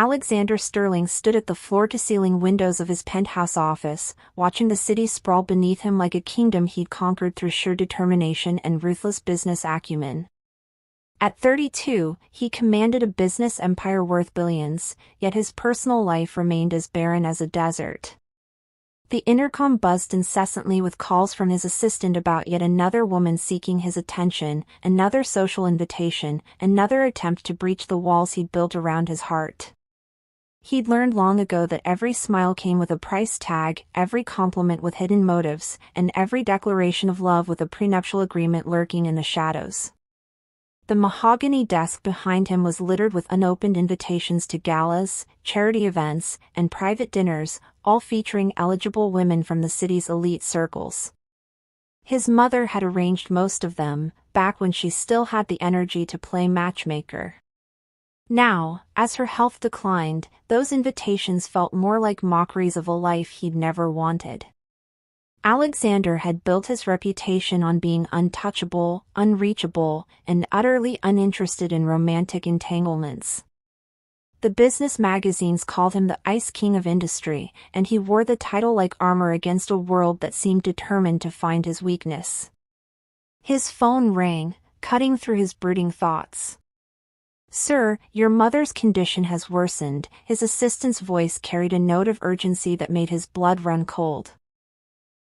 Alexander Sterling stood at the floor-to-ceiling windows of his penthouse office, watching the city sprawl beneath him like a kingdom he'd conquered through sheer determination and ruthless business acumen. At 32, he commanded a business empire worth billions, yet his personal life remained as barren as a desert. The intercom buzzed incessantly with calls from his assistant about yet another woman seeking his attention, another social invitation, another attempt to breach the walls he'd built around his heart. He'd learned long ago that every smile came with a price tag, every compliment with hidden motives, and every declaration of love with a prenuptial agreement lurking in the shadows. The mahogany desk behind him was littered with unopened invitations to galas, charity events, and private dinners, all featuring eligible women from the city's elite circles. His mother had arranged most of them, back when she still had the energy to play matchmaker. Now, as her health declined, those invitations felt more like mockeries of a life he'd never wanted. Alexander had built his reputation on being untouchable, unreachable, and utterly uninterested in romantic entanglements. The business magazines called him the Ice King of Industry, and he wore the title like armor against a world that seemed determined to find his weakness. His phone rang, cutting through his brooding thoughts. "Sir, your mother's condition has worsened." His assistant's voice carried a note of urgency that made his blood run cold.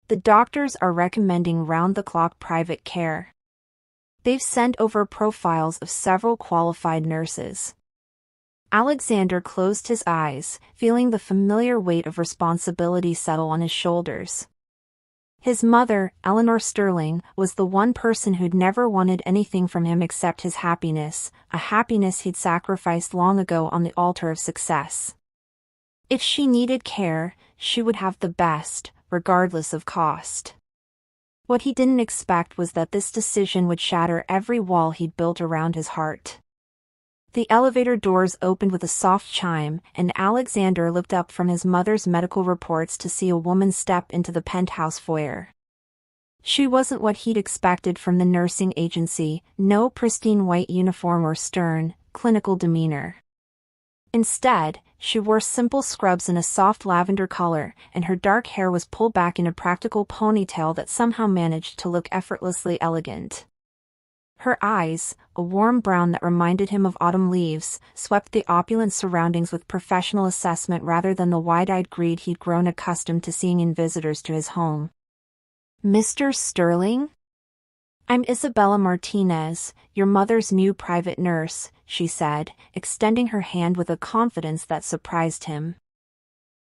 "The doctors are recommending round-the-clock private care. They've sent over profiles of several qualified nurses." Alexander closed his eyes, feeling the familiar weight of responsibility settle on his shoulders. His mother, Eleanor Sterling, was the one person who'd never wanted anything from him except his happiness, a happiness he'd sacrificed long ago on the altar of success. If she needed care, she would have the best, regardless of cost. What he didn't expect was that this decision would shatter every wall he'd built around his heart. The elevator doors opened with a soft chime, and Alexander looked up from his mother's medical reports to see a woman step into the penthouse foyer. She wasn't what he'd expected from the nursing agency, no pristine white uniform or stern, clinical demeanor. Instead, she wore simple scrubs in a soft lavender color, and her dark hair was pulled back in a practical ponytail that somehow managed to look effortlessly elegant. Her eyes, a warm brown that reminded him of autumn leaves, swept the opulent surroundings with professional assessment rather than the wide-eyed greed he'd grown accustomed to seeing in visitors to his home. "Mr. Sterling? I'm Isabella Martinez, your mother's new private nurse," she said, extending her hand with a confidence that surprised him.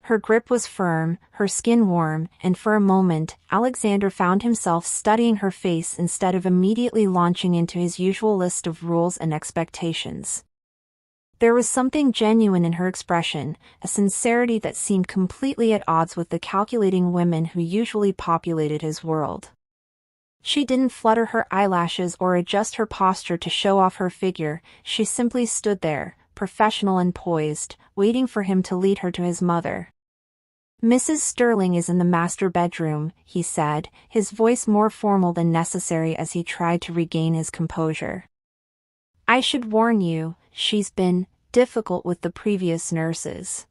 Her grip was firm, her skin warm, and for a moment, Alexander found himself studying her face instead of immediately launching into his usual list of rules and expectations. There was something genuine in her expression, a sincerity that seemed completely at odds with the calculating women who usually populated his world. She didn't flutter her eyelashes or adjust her posture to show off her figure, she simply stood there, professional and poised, waiting for him to lead her to his mother. "Mrs. Sterling is in the master bedroom," he said, his voice more formal than necessary as he tried to regain his composure. "I should warn you, she's been difficult with the previous nurses.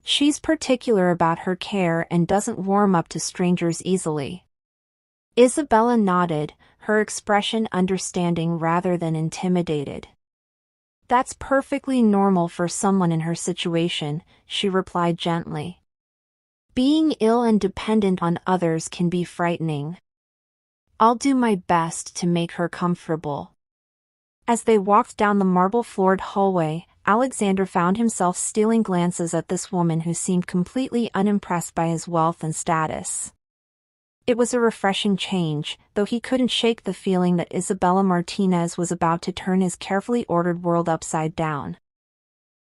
She's particular about her care and doesn't warm up to strangers easily." Isabella nodded, her expression understanding rather than intimidated. "That's perfectly normal for someone in her situation," she replied gently. "Being ill and dependent on others can be frightening. I'll do my best to make her comfortable." As they walked down the marble-floored hallway, Alexander found himself stealing glances at this woman who seemed completely unimpressed by his wealth and status. It was a refreshing change, though he couldn't shake the feeling that Isabella Martinez was about to turn his carefully ordered world upside down.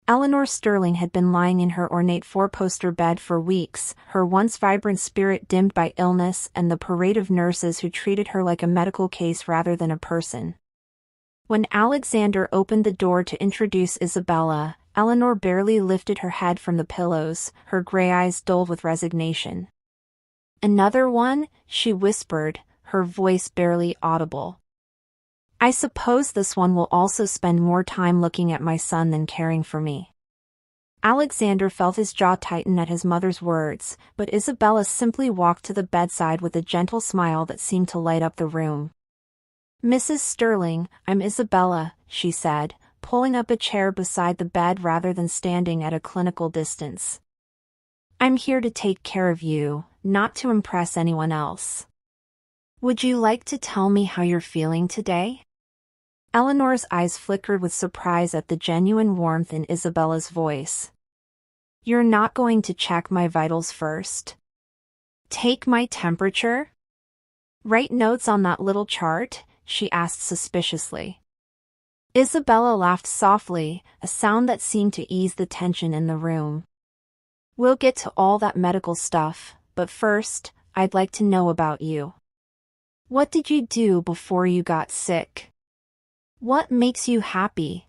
Eleanor Sterling had been lying in her ornate four-poster bed for weeks, her once vibrant spirit dimmed by illness and the parade of nurses who treated her like a medical case rather than a person. When Alexander opened the door to introduce Isabella, Eleanor barely lifted her head from the pillows, her gray eyes dull with resignation. "Another one?" she whispered, her voice barely audible. "I suppose this one will also spend more time looking at my son than caring for me." Alexander felt his jaw tighten at his mother's words, but Isabella simply walked to the bedside with a gentle smile that seemed to light up the room. "Mrs. Sterling, I'm Isabella," she said, pulling up a chair beside the bed rather than standing at a clinical distance. "I'm here to take care of you, not to impress anyone else. Would you like to tell me how you're feeling today?" Eleanor's eyes flickered with surprise at the genuine warmth in Isabella's voice. "You're not going to check my vitals first? Take my temperature? Write notes on that little chart?" she asked suspiciously. Isabella laughed softly, a sound that seemed to ease the tension in the room. "We'll get to all that medical stuff, but first, I'd like to know about you. What did you do before you got sick? What makes you happy?"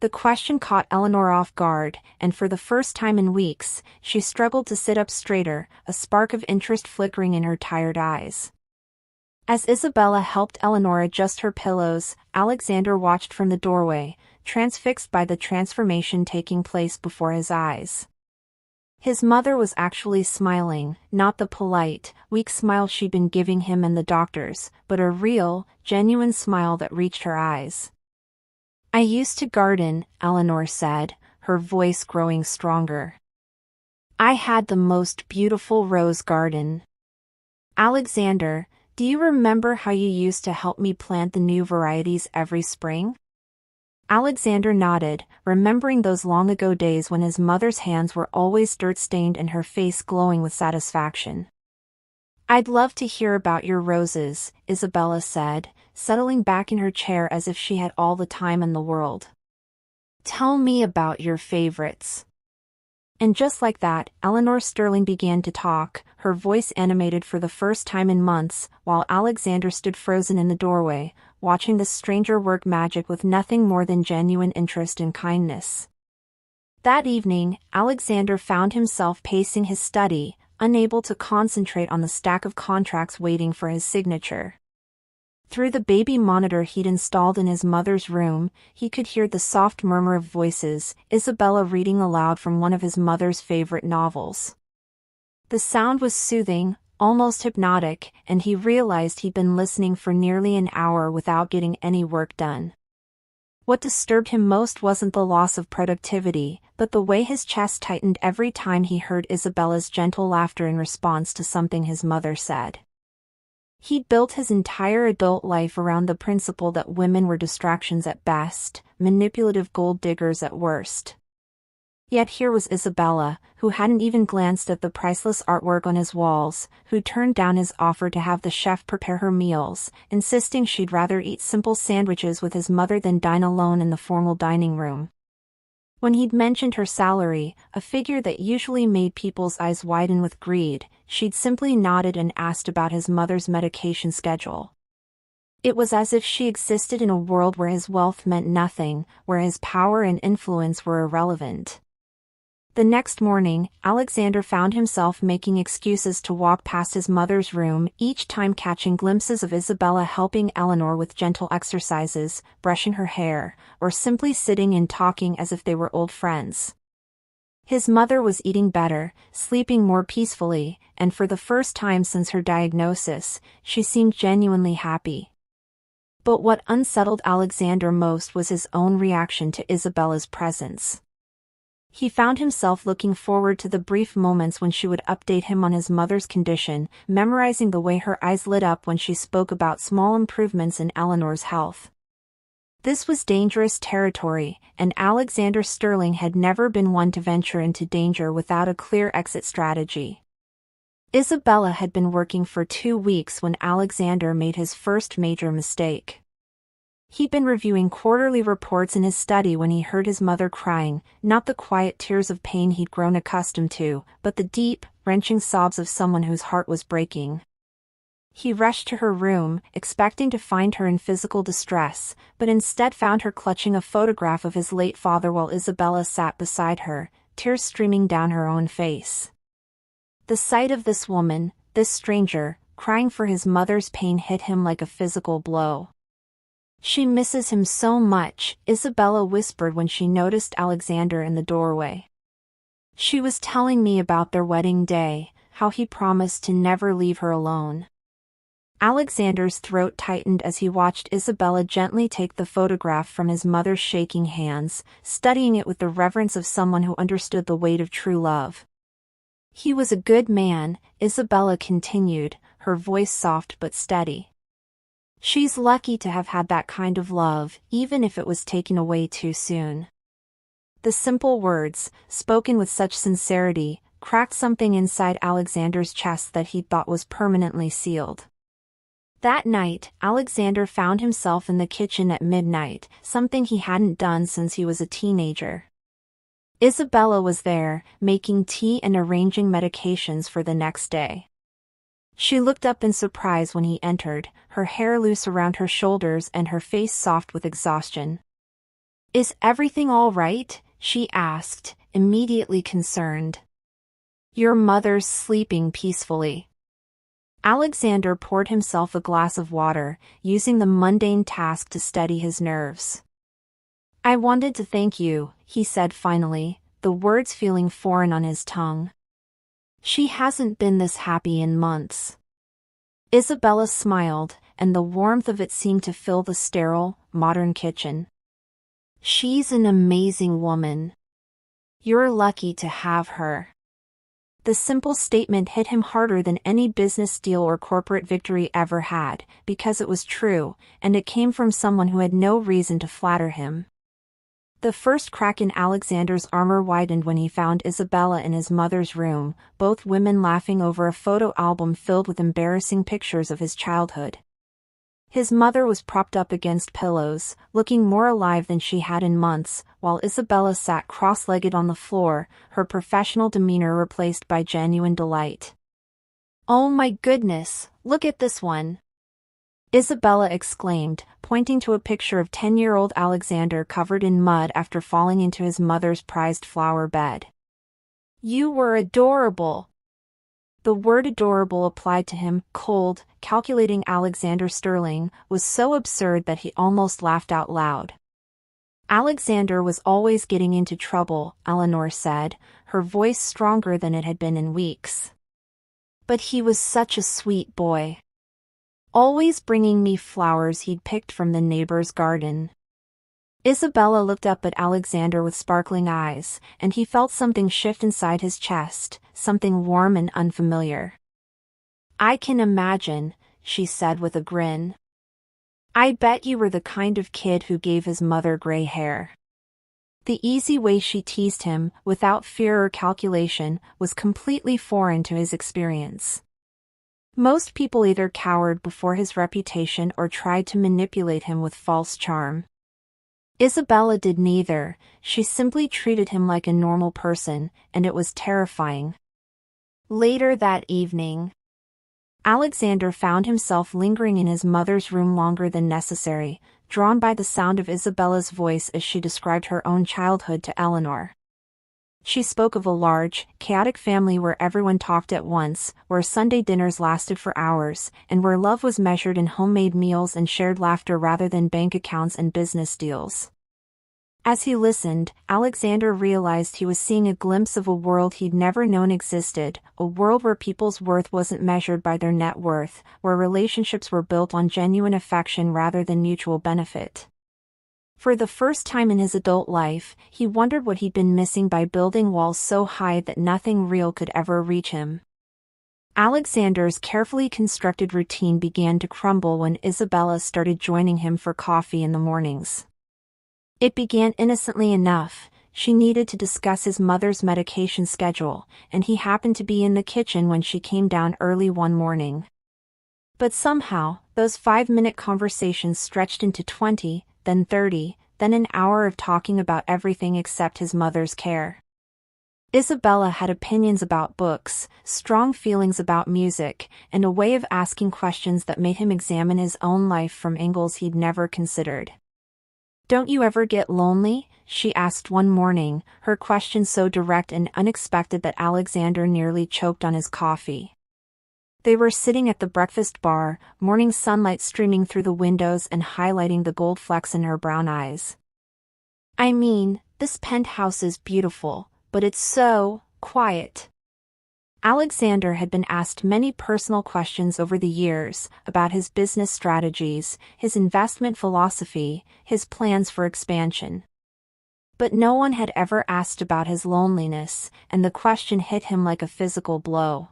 The question caught Eleanor off guard, and for the first time in weeks, she struggled to sit up straighter, a spark of interest flickering in her tired eyes. As Isabella helped Eleanor adjust her pillows, Alexander watched from the doorway, transfixed by the transformation taking place before his eyes. His mother was actually smiling, not the polite, weak smile she'd been giving him and the doctors, but a real, genuine smile that reached her eyes. "I used to garden," Eleanor said, her voice growing stronger. "I had the most beautiful rose garden. Alexander, do you remember how you used to help me plant the new varieties every spring?" Alexander nodded, remembering those long-ago days when his mother's hands were always dirt-stained and her face glowing with satisfaction. "I'd love to hear about your roses," Isabella said, settling back in her chair as if she had all the time in the world. "Tell me about your favorites." And just like that, Eleanor Sterling began to talk, her voice animated for the first time in months, while Alexander stood frozen in the doorway, watching the stranger work magic with nothing more than genuine interest and kindness. That evening, Alexander found himself pacing his study, unable to concentrate on the stack of contracts waiting for his signature. Through the baby monitor he'd installed in his mother's room, he could hear the soft murmur of voices, Isabella reading aloud from one of his mother's favorite novels. The sound was soothing, almost hypnotic, and he realized he'd been listening for nearly an hour without getting any work done. What disturbed him most wasn't the loss of productivity, but the way his chest tightened every time he heard Isabella's gentle laughter in response to something his mother said. He'd built his entire adult life around the principle that women were distractions at best, manipulative gold diggers at worst. Yet here was Isabella, who hadn't even glanced at the priceless artwork on his walls, who turned down his offer to have the chef prepare her meals, insisting she'd rather eat simple sandwiches with his mother than dine alone in the formal dining room. When he'd mentioned her salary, a figure that usually made people's eyes widen with greed, she'd simply nodded and asked about his mother's medication schedule. It was as if she existed in a world where his wealth meant nothing, where his power and influence were irrelevant. The next morning, Alexander found himself making excuses to walk past his mother's room, each time catching glimpses of Isabella helping Eleanor with gentle exercises, brushing her hair, or simply sitting and talking as if they were old friends. His mother was eating better, sleeping more peacefully, and for the first time since her diagnosis, she seemed genuinely happy. But what unsettled Alexander most was his own reaction to Isabella's presence. He found himself looking forward to the brief moments when she would update him on his mother's condition, memorizing the way her eyes lit up when she spoke about small improvements in Eleanor's health. This was dangerous territory, and Alexander Sterling had never been one to venture into danger without a clear exit strategy. Isabella had been working for 2 weeks when Alexander made his first major mistake. He'd been reviewing quarterly reports in his study when he heard his mother crying, not the quiet tears of pain he'd grown accustomed to, but the deep, wrenching sobs of someone whose heart was breaking. He rushed to her room, expecting to find her in physical distress, but instead found her clutching a photograph of his late father while Isabella sat beside her, tears streaming down her own face. The sight of this woman, this stranger, crying for his mother's pain hit him like a physical blow. "She misses him so much," Isabella whispered when she noticed Alexander in the doorway. She was telling me about their wedding day, how he promised to never leave her alone. Alexander's throat tightened as he watched Isabella gently take the photograph from his mother's shaking hands, studying it with the reverence of someone who understood the weight of true love. "He was a good man," Isabella continued, her voice soft but steady. "She's lucky to have had that kind of love, even if it was taken away too soon." The simple words, spoken with such sincerity, cracked something inside Alexander's chest that he thought was permanently sealed. That night, Alexander found himself in the kitchen at midnight, something he hadn't done since he was a teenager. Isabella was there, making tea and arranging medications for the next day. She looked up in surprise when he entered, her hair loose around her shoulders and her face soft with exhaustion. "Is everything all right?" she asked, immediately concerned. "Your mother's sleeping peacefully." Alexander poured himself a glass of water, using the mundane task to steady his nerves. "I wanted to thank you," he said finally, the words feeling foreign on his tongue. "She hasn't been this happy in months." Isabella smiled, and the warmth of it seemed to fill the sterile, modern kitchen. "She's an amazing woman. You're lucky to have her." The simple statement hit him harder than any business deal or corporate victory ever had, because it was true, and it came from someone who had no reason to flatter him. The first crack in Alexander's armor widened when he found Isabella in his mother's room, both women laughing over a photo album filled with embarrassing pictures of his childhood. His mother was propped up against pillows, looking more alive than she had in months, while Isabella sat cross-legged on the floor, her professional demeanor replaced by genuine delight. "Oh my goodness, look at this one!" Isabella exclaimed, pointing to a picture of 10-year-old Alexander covered in mud after falling into his mother's prized flower bed. "You were adorable!" The word adorable applied to him, cold, calculating Alexander Sterling, was so absurd that he almost laughed out loud. "Alexander was always getting into trouble," Eleanor said, her voice stronger than it had been in weeks. "But he was such a sweet boy. Always bringing me flowers he'd picked from the neighbor's garden." Isabella looked up at Alexander with sparkling eyes, and he felt something shift inside his chest, something warm and unfamiliar. "I can imagine," she said with a grin. "I bet you were the kind of kid who gave his mother gray hair." The easy way she teased him, without fear or calculation, was completely foreign to his experience. Most people either cowered before his reputation or tried to manipulate him with false charm. Isabella did neither, she simply treated him like a normal person, and it was terrifying. Later that evening, Alexander found himself lingering in his mother's room longer than necessary, drawn by the sound of Isabella's voice as she described her own childhood to Eleanor. She spoke of a large, chaotic family where everyone talked at once, where Sunday dinners lasted for hours, and where love was measured in homemade meals and shared laughter rather than bank accounts and business deals. As he listened, Alexander realized he was seeing a glimpse of a world he'd never known existed, a world where people's worth wasn't measured by their net worth, where relationships were built on genuine affection rather than mutual benefit. For the first time in his adult life, he wondered what he'd been missing by building walls so high that nothing real could ever reach him. Alexander's carefully constructed routine began to crumble when Isabella started joining him for coffee in the mornings. It began innocently enough. She needed to discuss his mother's medication schedule, and he happened to be in the kitchen when she came down early one morning. But somehow, those 5-minute conversations stretched into 20, then 30, then an hour of talking about everything except his mother's care. Isabella had opinions about books, strong feelings about music, and a way of asking questions that made him examine his own life from angles he'd never considered. "Don't you ever get lonely?" she asked one morning, her question so direct and unexpected that Alexander nearly choked on his coffee. They were sitting at the breakfast bar, morning sunlight streaming through the windows and highlighting the gold flecks in her brown eyes. "I mean, this penthouse is beautiful, but it's so quiet. Alexander had been asked many personal questions over the years about his business strategies, his investment philosophy, his plans for expansion. But no one had ever asked about his loneliness, and the question hit him like a physical blow.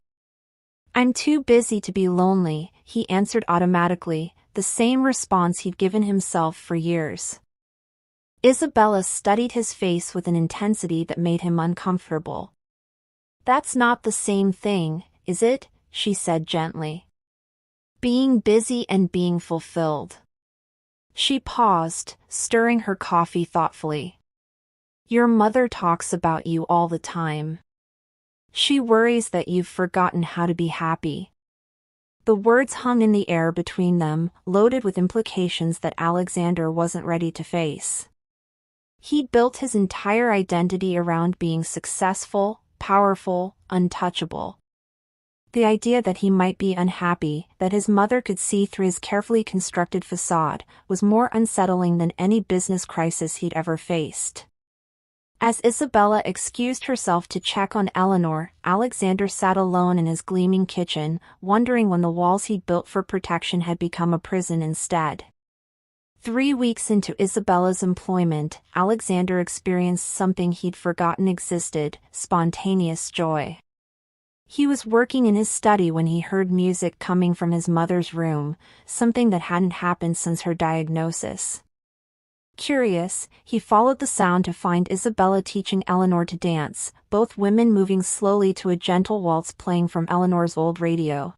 "I'm too busy to be lonely," he answered automatically, the same response he'd given himself for years. Isabella studied his face with an intensity that made him uncomfortable. "That's not the same thing, is it?" she said gently. "Being busy and being fulfilled." She paused, stirring her coffee thoughtfully. "Your mother talks about you all the time. She worries that you've forgotten how to be happy." The words hung in the air between them, loaded with implications that Alexander wasn't ready to face. He'd built his entire identity around being successful, powerful, untouchable. The idea that he might be unhappy, that his mother could see through his carefully constructed facade, was more unsettling than any business crisis he'd ever faced. As Isabella excused herself to check on Eleanor, Alexander sat alone in his gleaming kitchen, wondering when the walls he'd built for protection had become a prison instead. 3 weeks into Isabella's employment, Alexander experienced something he'd forgotten existed: spontaneous joy. He was working in his study when he heard music coming from his mother's room, something that hadn't happened since her diagnosis. Curious, he followed the sound to find Isabella teaching Eleanor to dance, both women moving slowly to a gentle waltz playing from Eleanor's old radio.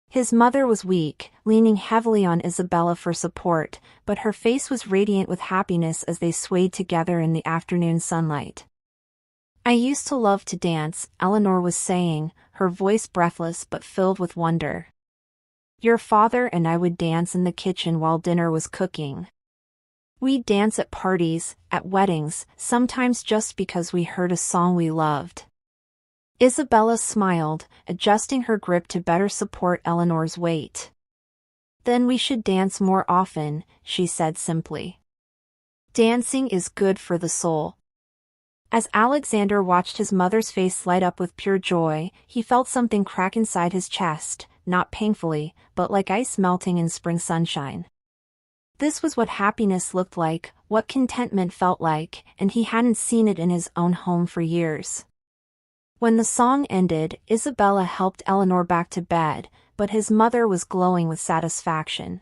His mother was weak, leaning heavily on Isabella for support, but her face was radiant with happiness as they swayed together in the afternoon sunlight. "I used to love to dance," Eleanor was saying, her voice breathless but filled with wonder. "Your father and I would dance in the kitchen while dinner was cooking. We'd dance at parties, at weddings, sometimes just because we heard a song we loved." Isabella smiled, adjusting her grip to better support Eleanor's weight. "Then we should dance more often," she said simply. "Dancing is good for the soul." As Alexander watched his mother's face light up with pure joy, he felt something crack inside his chest, not painfully, but like ice melting in spring sunshine. This was what happiness looked like, what contentment felt like, and he hadn't seen it in his own home for years. When the song ended, Isabella helped Eleanor back to bed, but his mother was glowing with satisfaction.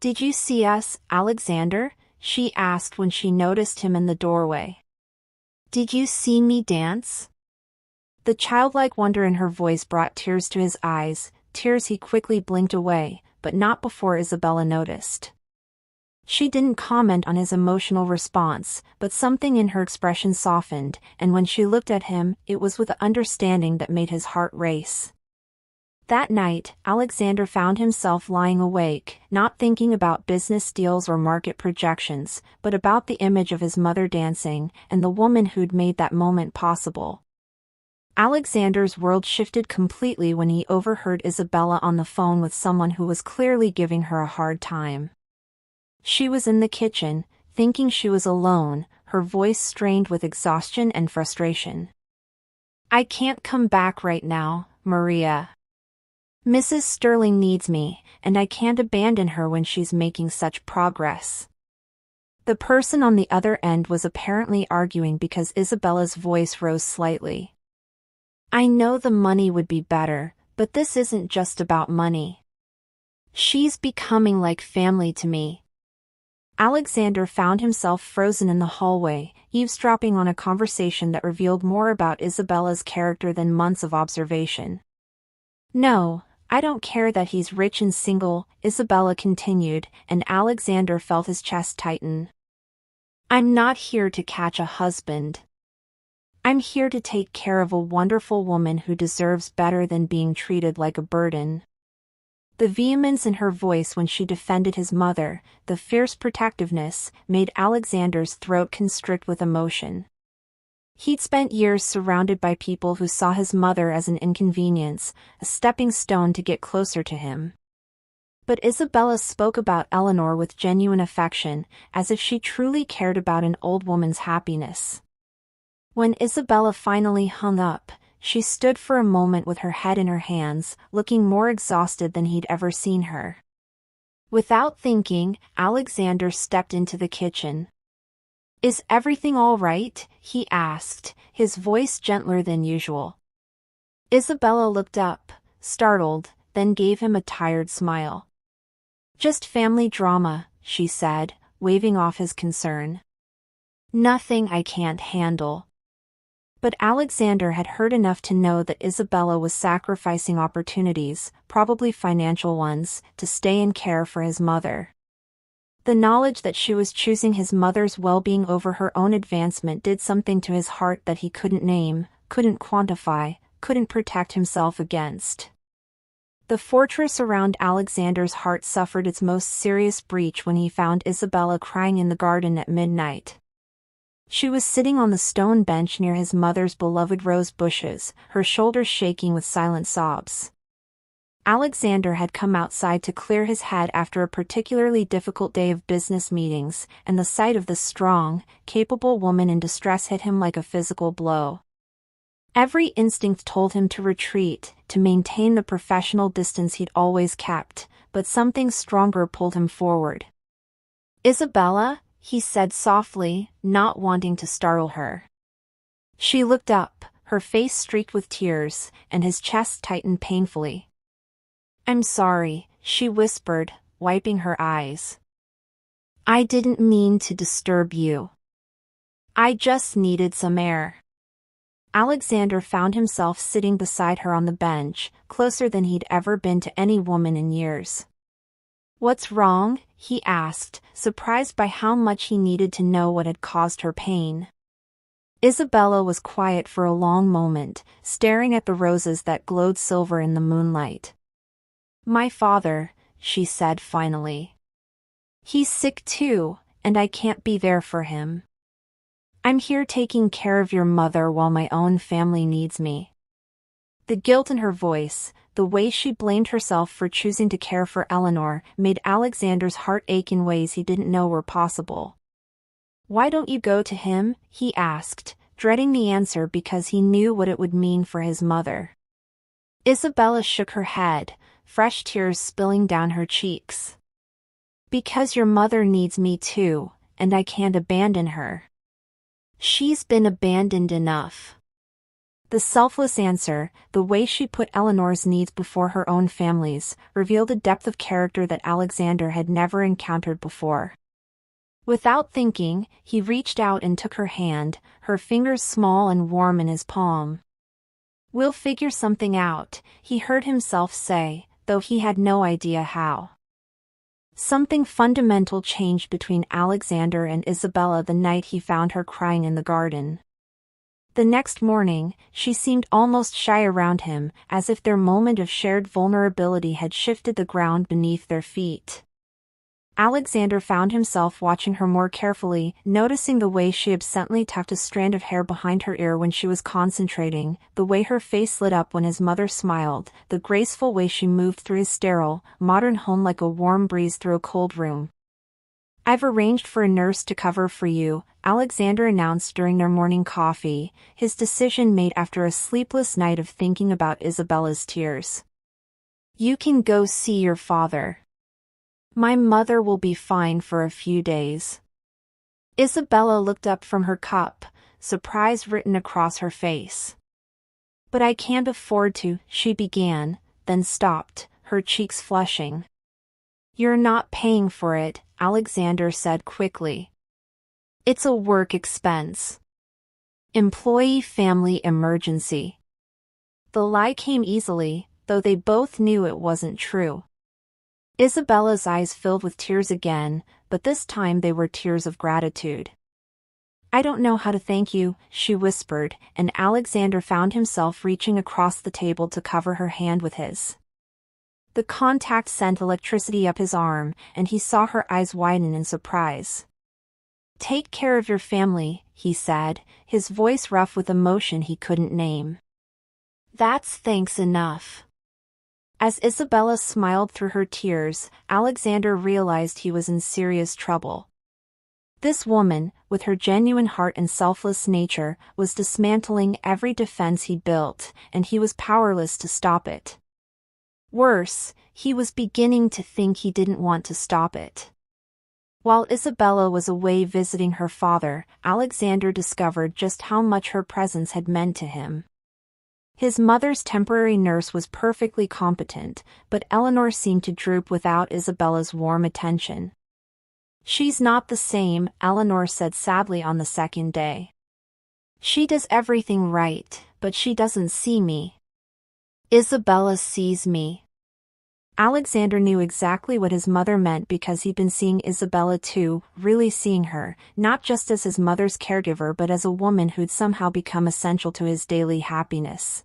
"Did you see us, Alexander?" she asked when she noticed him in the doorway. "Did you see me dance?" The childlike wonder in her voice brought tears to his eyes, tears he quickly blinked away, but not before Isabella noticed. She didn't comment on his emotional response, but something in her expression softened, and when she looked at him, it was with understanding that made his heart race. That night, Alexander found himself lying awake, not thinking about business deals or market projections, but about the image of his mother dancing, and the woman who'd made that moment possible. Alexander's world shifted completely when he overheard Isabella on the phone with someone who was clearly giving her a hard time. She was in the kitchen, thinking she was alone, her voice strained with exhaustion and frustration. "I can't come back right now, Maria. Mrs. Sterling needs me, and I can't abandon her when she's making such progress." The person on the other end was apparently arguing because Isabella's voice rose slightly. "I know the money would be better, but this isn't just about money. She's becoming like family to me." Alexander found himself frozen in the hallway, eavesdropping on a conversation that revealed more about Isabella's character than months of observation. "No, I don't care that he's rich and single," Isabella continued, and Alexander felt his chest tighten. "I'm not here to catch a husband. I'm here to take care of a wonderful woman who deserves better than being treated like a burden." The vehemence in her voice when she defended his mother, the fierce protectiveness, made Alexander's throat constrict with emotion. He'd spent years surrounded by people who saw his mother as an inconvenience, a stepping stone to get closer to him. But Isabella spoke about Eleanor with genuine affection, as if she truly cared about an old woman's happiness. When Isabella finally hung up, she stood for a moment with her head in her hands, looking more exhausted than he'd ever seen her. Without thinking, Alexander stepped into the kitchen. "Is everything all right?" he asked, his voice gentler than usual. Isabella looked up, startled, then gave him a tired smile. "Just family drama," she said, waving off his concern. "Nothing I can't handle." But Alexander had heard enough to know that Isabella was sacrificing opportunities, probably financial ones, to stay and care for his mother. The knowledge that she was choosing his mother's well-being over her own advancement did something to his heart that he couldn't name, couldn't quantify, couldn't protect himself against. The fortress around Alexander's heart suffered its most serious breach when he found Isabella crying in the garden at midnight. She was sitting on the stone bench near his mother's beloved rose bushes, her shoulders shaking with silent sobs. Alexander had come outside to clear his head after a particularly difficult day of business meetings, and the sight of the strong, capable woman in distress hit him like a physical blow. Every instinct told him to retreat, to maintain the professional distance he'd always kept, but something stronger pulled him forward. "Isabella?" he said softly, not wanting to startle her. She looked up, her face streaked with tears, and his chest tightened painfully. "I'm sorry," she whispered, wiping her eyes. "I didn't mean to disturb you. I just needed some air." Alexander found himself sitting beside her on the bench, closer than he'd ever been to any woman in years. "What's wrong?" he asked, surprised by how much he needed to know what had caused her pain. Isabella was quiet for a long moment, staring at the roses that glowed silver in the moonlight. "My father," she said finally. "He's sick too, and I can't be there for him. I'm here taking care of your mother while my own family needs me." The guilt in her voice, the way she blamed herself for choosing to care for Eleanor, made Alexander's heart ache in ways he didn't know were possible. "Why don't you go to him?" he asked, dreading the answer because he knew what it would mean for his mother. Isabella shook her head, fresh tears spilling down her cheeks. "Because your mother needs me too, and I can't abandon her. She's been abandoned enough." The selfless answer, the way she put Eleanor's needs before her own family's, revealed a depth of character that Alexander had never encountered before. Without thinking, he reached out and took her hand, her fingers small and warm in his palm. "We'll figure something out," he heard himself say, though he had no idea how. Something fundamental changed between Alexander and Isabella the night he found her crying in the garden. The next morning, she seemed almost shy around him, as if their moment of shared vulnerability had shifted the ground beneath their feet. Alexander found himself watching her more carefully, noticing the way she absently tucked a strand of hair behind her ear when she was concentrating, the way her face lit up when his mother smiled, the graceful way she moved through his sterile, modern home like a warm breeze through a cold room. "I've arranged for a nurse to cover for you," Alexander announced during their morning coffee, his decision made after a sleepless night of thinking about Isabella's tears. "You can go see your father. My mother will be fine for a few days." Isabella looked up from her cup, surprise written across her face. "But I can't afford to," she began, then stopped, her cheeks flushing. "You're not paying for it," Alexander said quickly. "It's a work expense. Employee family emergency." The lie came easily, though they both knew it wasn't true. Isabella's eyes filled with tears again, but this time they were tears of gratitude. "I don't know how to thank you," she whispered, and Alexander found himself reaching across the table to cover her hand with his. The contact sent electricity up his arm, and he saw her eyes widen in surprise. "Take care of your family," he said, his voice rough with emotion he couldn't name. "That's thanks enough." As Isabella smiled through her tears, Alexander realized he was in serious trouble. This woman, with her genuine heart and selfless nature, was dismantling every defense he'd built, and he was powerless to stop it. Worse, he was beginning to think he didn't want to stop it. While Isabella was away visiting her father, Alexander discovered just how much her presence had meant to him. His mother's temporary nurse was perfectly competent, but Eleanor seemed to droop without Isabella's warm attention. "She's not the same," Eleanor said sadly on the second day. "She does everything right, but she doesn't see me. Isabella sees me." Alexander knew exactly what his mother meant because he'd been seeing Isabella too, really seeing her, not just as his mother's caregiver but as a woman who'd somehow become essential to his daily happiness.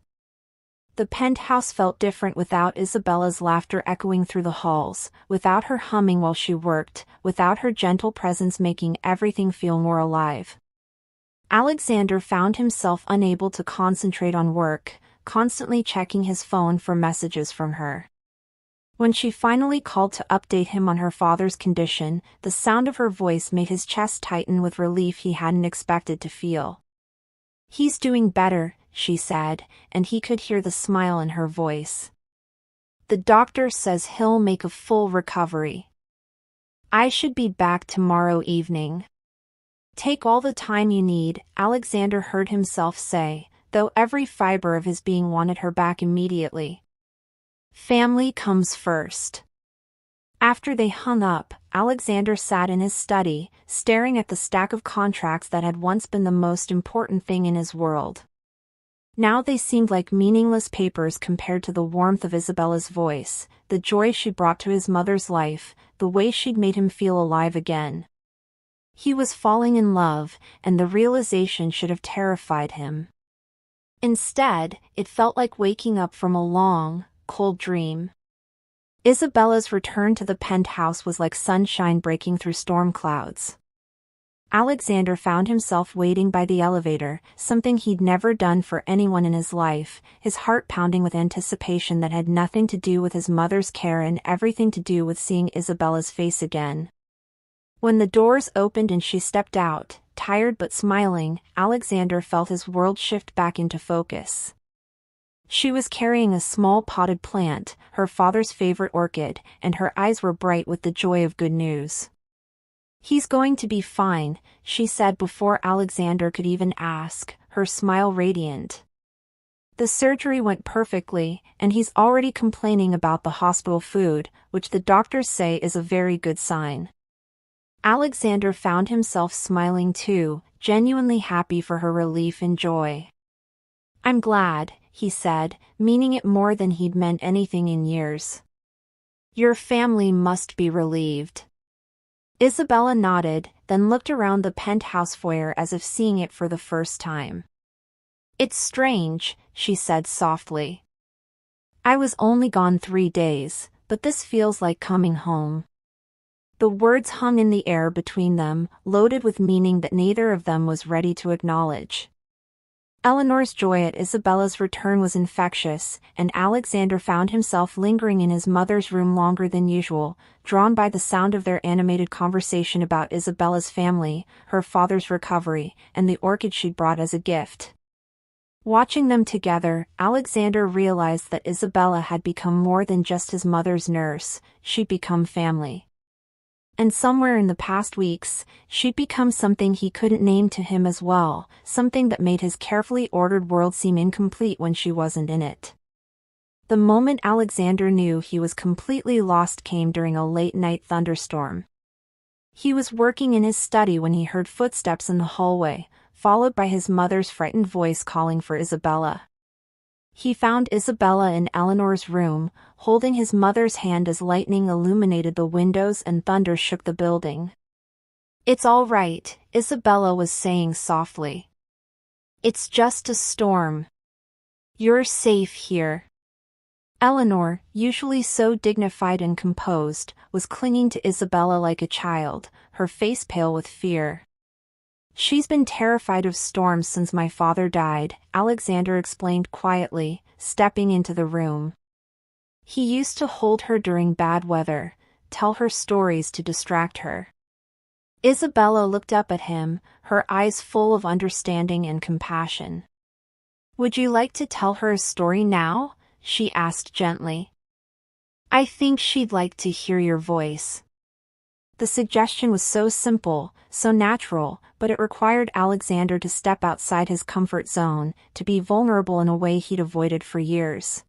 The penthouse felt different without Isabella's laughter echoing through the halls, without her humming while she worked, without her gentle presence making everything feel more alive. Alexander found himself unable to concentrate on work, constantly checking his phone for messages from her. When she finally called to update him on her father's condition, the sound of her voice made his chest tighten with relief he hadn't expected to feel. "He's doing better," she said, and he could hear the smile in her voice. "The doctor says he'll make a full recovery. I should be back tomorrow evening." "Take all the time you need," Alexander heard himself say, though every fiber of his being wanted her back immediately. "Family comes first." After they hung up, Alexander sat in his study, staring at the stack of contracts that had once been the most important thing in his world. Now they seemed like meaningless papers compared to the warmth of Isabella's voice, the joy she brought to his mother's life, the way she'd made him feel alive again. He was falling in love, and the realization should have terrified him. Instead, it felt like waking up from a long, cold dream. Isabella's return to the penthouse was like sunshine breaking through storm clouds. Alexander found himself waiting by the elevator, something he'd never done for anyone in his life, his heart pounding with anticipation that had nothing to do with his mother's care and everything to do with seeing Isabella's face again. When the doors opened and she stepped out, tired but smiling, Alexander felt his world shift back into focus. She was carrying a small potted plant, her father's favorite orchid, and her eyes were bright with the joy of good news. "He's going to be fine," she said before Alexander could even ask, her smile radiant. "The surgery went perfectly, and he's already complaining about the hospital food, which the doctors say is a very good sign." Alexander found himself smiling too, genuinely happy for her relief and joy. "I'm glad," he said, meaning it more than he'd meant anything in years. "Your family must be relieved." Isabella nodded, then looked around the penthouse foyer as if seeing it for the first time. "It's strange," she said softly. "I was only gone 3 days, but this feels like coming home." The words hung in the air between them, loaded with meaning that neither of them was ready to acknowledge. Eleanor's joy at Isabella's return was infectious, and Alexander found himself lingering in his mother's room longer than usual, drawn by the sound of their animated conversation about Isabella's family, her father's recovery, and the orchid she'd brought as a gift. Watching them together, Alexander realized that Isabella had become more than just his mother's nurse, she'd become family. And somewhere in the past weeks, she'd become something he couldn't name to him as well, something that made his carefully ordered world seem incomplete when she wasn't in it. The moment Alexander knew he was completely lost came during a late-night thunderstorm. He was working in his study when he heard footsteps in the hallway, followed by his mother's frightened voice calling for Isabella. He found Isabella in Eleanor's room, holding his mother's hand as lightning illuminated the windows and thunder shook the building. "It's all right," Isabella was saying softly. "It's just a storm. You're safe here." Eleanor, usually so dignified and composed, was clinging to Isabella like a child, her face pale with fear. "She's been terrified of storms since my father died," Alexander explained quietly, stepping into the room. He used to hold her during bad weather, tell her stories to distract her. Isabella looked up at him, her eyes full of understanding and compassion. "Would you like to tell her a story now?" she asked gently. "I think she'd like to hear your voice." The suggestion was so simple, so natural, but it required Alexander to step outside his comfort zone, to be vulnerable in a way he'd avoided for years.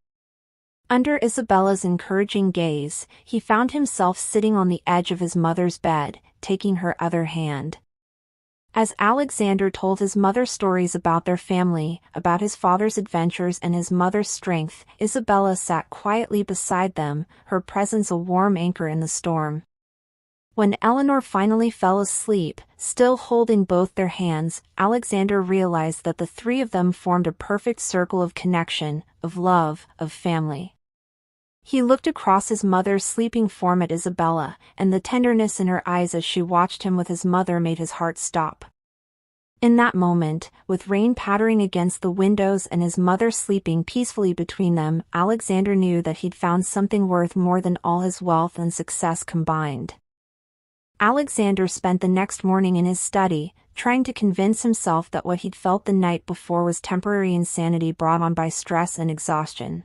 Under Isabella's encouraging gaze, he found himself sitting on the edge of his mother's bed, taking her other hand. As Alexander told his mother stories about their family, about his father's adventures and his mother's strength, Isabella sat quietly beside them, her presence a warm anchor in the storm. When Eleanor finally fell asleep, still holding both their hands, Alexander realized that the three of them formed a perfect circle of connection, of love, of family. He looked across his mother's sleeping form at Isabella, and the tenderness in her eyes as she watched him with his mother made his heart stop. In that moment, with rain pattering against the windows and his mother sleeping peacefully between them, Alexander knew that he'd found something worth more than all his wealth and success combined. Alexander spent the next morning in his study, trying to convince himself that what he'd felt the night before was temporary insanity brought on by stress and exhaustion.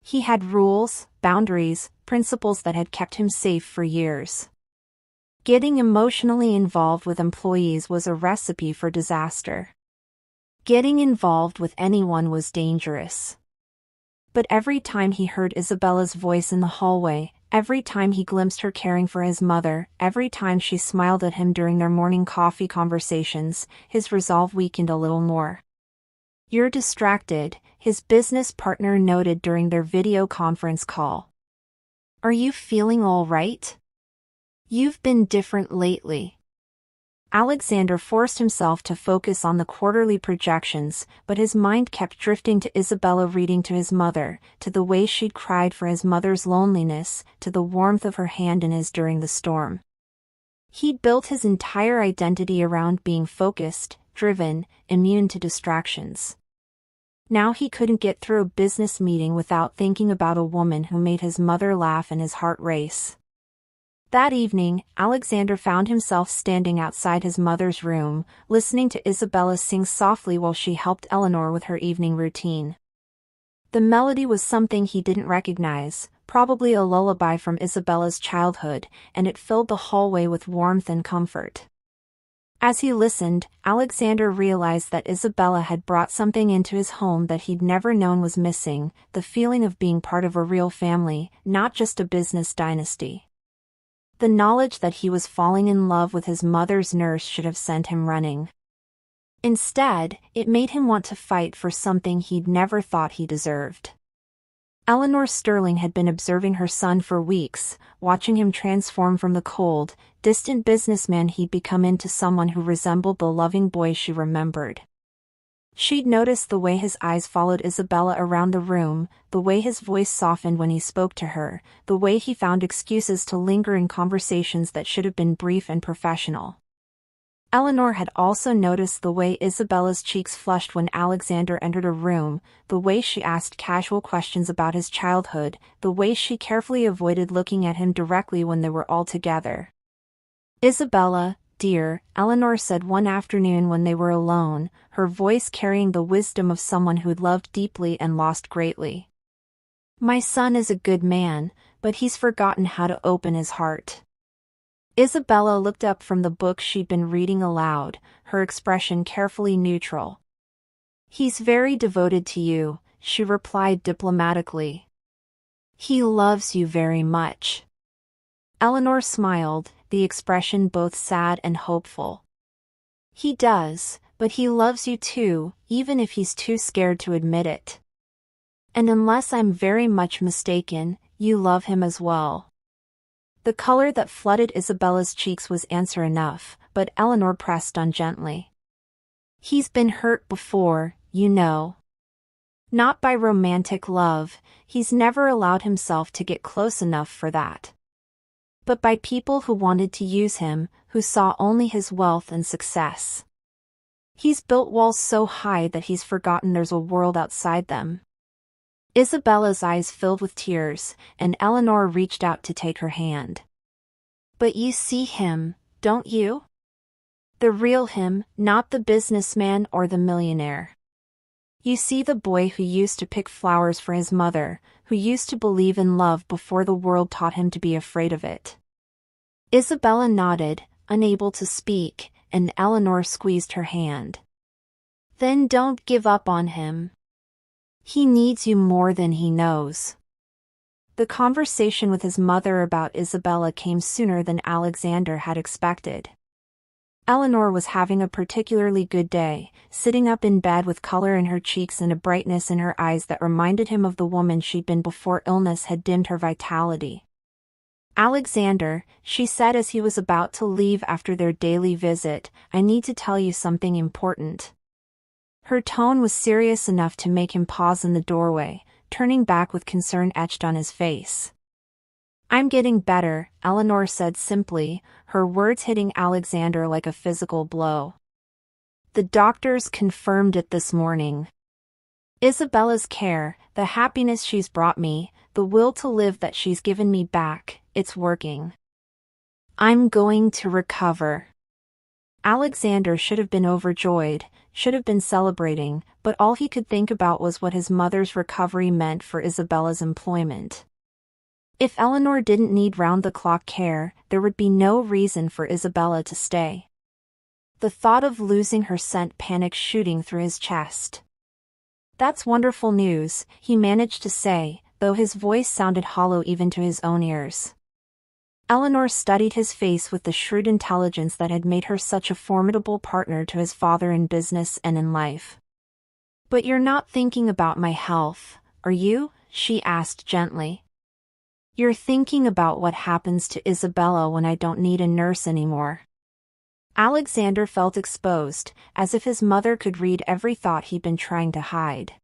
He had rules, boundaries, principles that had kept him safe for years. Getting emotionally involved with employees was a recipe for disaster. Getting involved with anyone was dangerous. But every time he heard Isabella's voice in the hallway, every time he glimpsed her caring for his mother, every time she smiled at him during their morning coffee conversations, his resolve weakened a little more. "You're distracted," his business partner noted during their video conference call. "Are you feeling all right? You've been different lately." Alexander forced himself to focus on the quarterly projections, but his mind kept drifting to Isabella reading to his mother, to the way she'd cried for his mother's loneliness, to the warmth of her hand in his during the storm. He'd built his entire identity around being focused, driven, immune to distractions. Now he couldn't get through a business meeting without thinking about a woman who made his mother laugh and his heart race. That evening, Alexander found himself standing outside his mother's room, listening to Isabella sing softly while she helped Eleanor with her evening routine. The melody was something he didn't recognize, probably a lullaby from Isabella's childhood, and it filled the hallway with warmth and comfort. As he listened, Alexander realized that Isabella had brought something into his home that he'd never known was missing, the feeling of being part of a real family, not just a business dynasty. The knowledge that he was falling in love with his mother's nurse should have sent him running. Instead, it made him want to fight for something he'd never thought he deserved. Eleanor Sterling had been observing her son for weeks, watching him transform from the cold, distant businessman he'd become into someone who resembled the loving boy she remembered. She'd noticed the way his eyes followed Isabella around the room, the way his voice softened when he spoke to her, the way he found excuses to linger in conversations that should have been brief and professional. Eleanor had also noticed the way Isabella's cheeks flushed when Alexander entered a room, the way she asked casual questions about his childhood, the way she carefully avoided looking at him directly when they were all together. "Isabella, dear," Eleanor said one afternoon when they were alone, her voice carrying the wisdom of someone who'd loved deeply and lost greatly. "My son is a good man, but he's forgotten how to open his heart." Isabella looked up from the book she'd been reading aloud, her expression carefully neutral. "He's very devoted to you," she replied diplomatically. "He loves you very much." Eleanor smiled, the expression both sad and hopeful. "He does, but he loves you too, even if he's too scared to admit it. And unless I'm very much mistaken, you love him as well." The color that flooded Isabella's cheeks was answer enough, but Eleanor pressed on gently. "He's been hurt before, you know. Not by romantic love, he's never allowed himself to get close enough for that. But by people who wanted to use him, who saw only his wealth and success. He's built walls so high that he's forgotten there's a world outside them." Isabella's eyes filled with tears, and Eleanor reached out to take her hand. "But you see him, don't you? The real him, not the businessman or the millionaire. You see, the boy who used to pick flowers for his mother, who used to believe in love before the world taught him to be afraid of it. Isabella nodded, unable to speak, and Eleanor squeezed her hand. Then don't give up on him. He needs you more than he knows. The conversation with his mother about Isabella came sooner than Alexander had expected. Eleanor was having a particularly good day, sitting up in bed with color in her cheeks and a brightness in her eyes that reminded him of the woman she'd been before illness had dimmed her vitality. "Alexander," she said as he was about to leave after their daily visit, "I need to tell you something important." Her tone was serious enough to make him pause in the doorway, turning back with concern etched on his face. "I'm getting better," Eleanor said simply, her words hitting Alexander like a physical blow. "The doctors confirmed it this morning. Isabella's care, the happiness she's brought me, the will to live that she's given me back, it's working. I'm going to recover." Alexander should have been overjoyed, should have been celebrating, but all he could think about was what his mother's recovery meant for Isabella's employment. If Eleanor didn't need round-the-clock care, there would be no reason for Isabella to stay. The thought of losing her sent panic shooting through his chest. "That's wonderful news," he managed to say, though his voice sounded hollow even to his own ears. Eleanor studied his face with the shrewd intelligence that had made her such a formidable partner to his father in business and in life. "But you're not thinking about my health, are you?" she asked gently. "You're thinking about what happens to Isabella when I don't need a nurse anymore." Alexander felt exposed, as if his mother could read every thought he'd been trying to hide.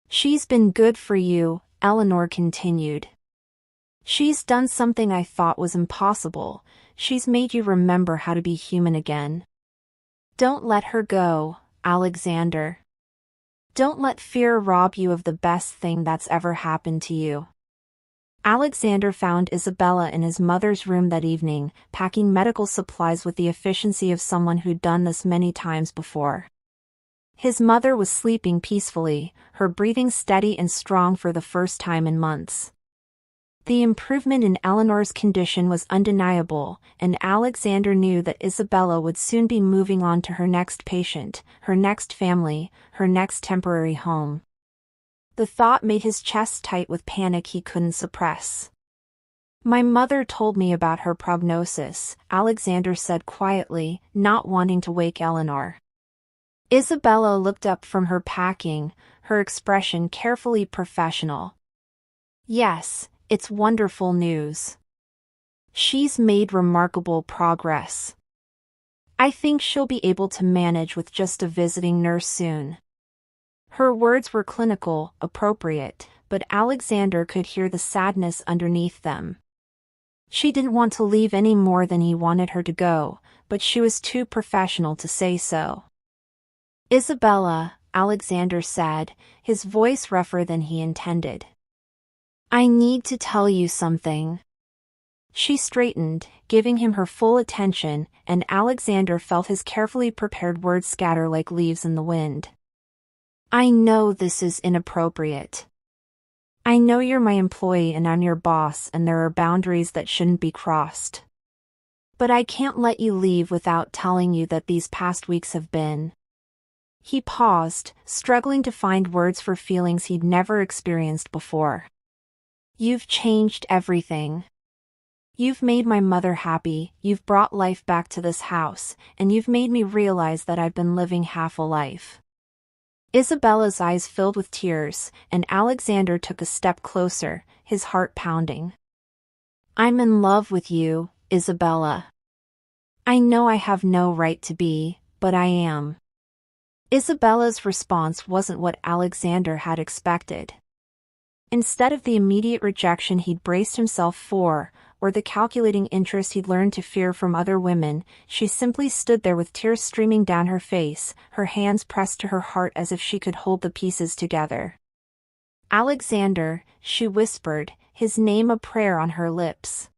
"She's been good for you," Eleanor continued. "She's done something I thought was impossible. She's made you remember how to be human again. Don't let her go, Alexander. Don't let fear rob you of the best thing that's ever happened to you." Alexander found Isabella in his mother's room that evening, packing medical supplies with the efficiency of someone who'd done this many times before. His mother was sleeping peacefully, her breathing steady and strong for the first time in months. The improvement in Eleanor's condition was undeniable, and Alexander knew that Isabella would soon be moving on to her next patient, her next family, her next temporary home. The thought made his chest tight with panic he couldn't suppress. "My mother told me about her prognosis," Alexander said quietly, not wanting to wake Eleanor. Isabella looked up from her packing, her expression carefully professional. "Yes, it's wonderful news. She's made remarkable progress. I think she'll be able to manage with just a visiting nurse soon." Her words were clinical, appropriate, but Alexander could hear the sadness underneath them. She didn't want to leave any more than he wanted her to go, but she was too professional to say so. "Isabella," Alexander said, his voice rougher than he intended. "I need to tell you something." She straightened, giving him her full attention, and Alexander felt his carefully prepared words scatter like leaves in the wind. "I know this is inappropriate. I know you're my employee and I'm your boss and there are boundaries that shouldn't be crossed. But I can't let you leave without telling you that these past weeks have been..." He paused, struggling to find words for feelings he'd never experienced before. "You've changed everything. You've made my mother happy, you've brought life back to this house, and you've made me realize that I've been living half a life." Isabella's eyes filled with tears, and Alexander took a step closer, his heart pounding. "I'm in love with you, Isabella. I know I have no right to be, but I am." Isabella's response wasn't what Alexander had expected. Instead of the immediate rejection he'd braced himself for, or the calculating interest he'd learned to fear from other women, she simply stood there with tears streaming down her face, her hands pressed to her heart as if she could hold the pieces together. "Alexander," she whispered, his name a prayer on her lips.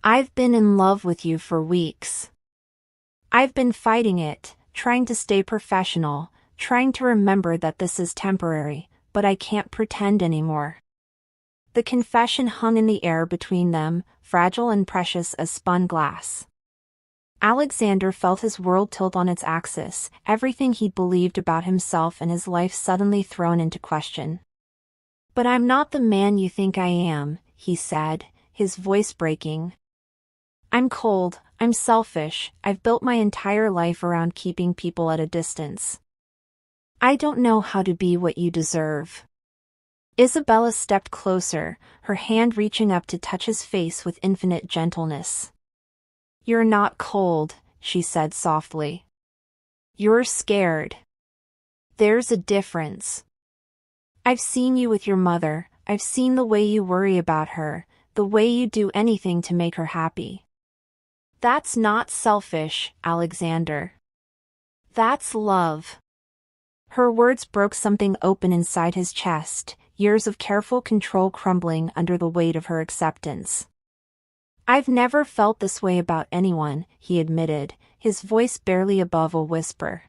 I've been in love with you for weeks. I've been fighting it, trying to stay professional, trying to remember that this is temporary, but I can't pretend anymore. The confession hung in the air between them, fragile and precious as spun glass. Alexander felt his world tilt on its axis, everything he'd believed about himself and his life suddenly thrown into question. "But I'm not the man you think I am," he said, his voice breaking. "I'm cold, I'm selfish, I've built my entire life around keeping people at a distance. I don't know how to be what you deserve." Isabella stepped closer, her hand reaching up to touch his face with infinite gentleness. "You're not cold," she said softly. "You're scared. There's a difference. I've seen you with your mother, I've seen the way you worry about her, the way you do anything to make her happy. That's not selfish, Alexander. That's love." Her words broke something open inside his chest, years of careful control crumbling under the weight of her acceptance. "I've never felt this way about anyone," he admitted, his voice barely above a whisper.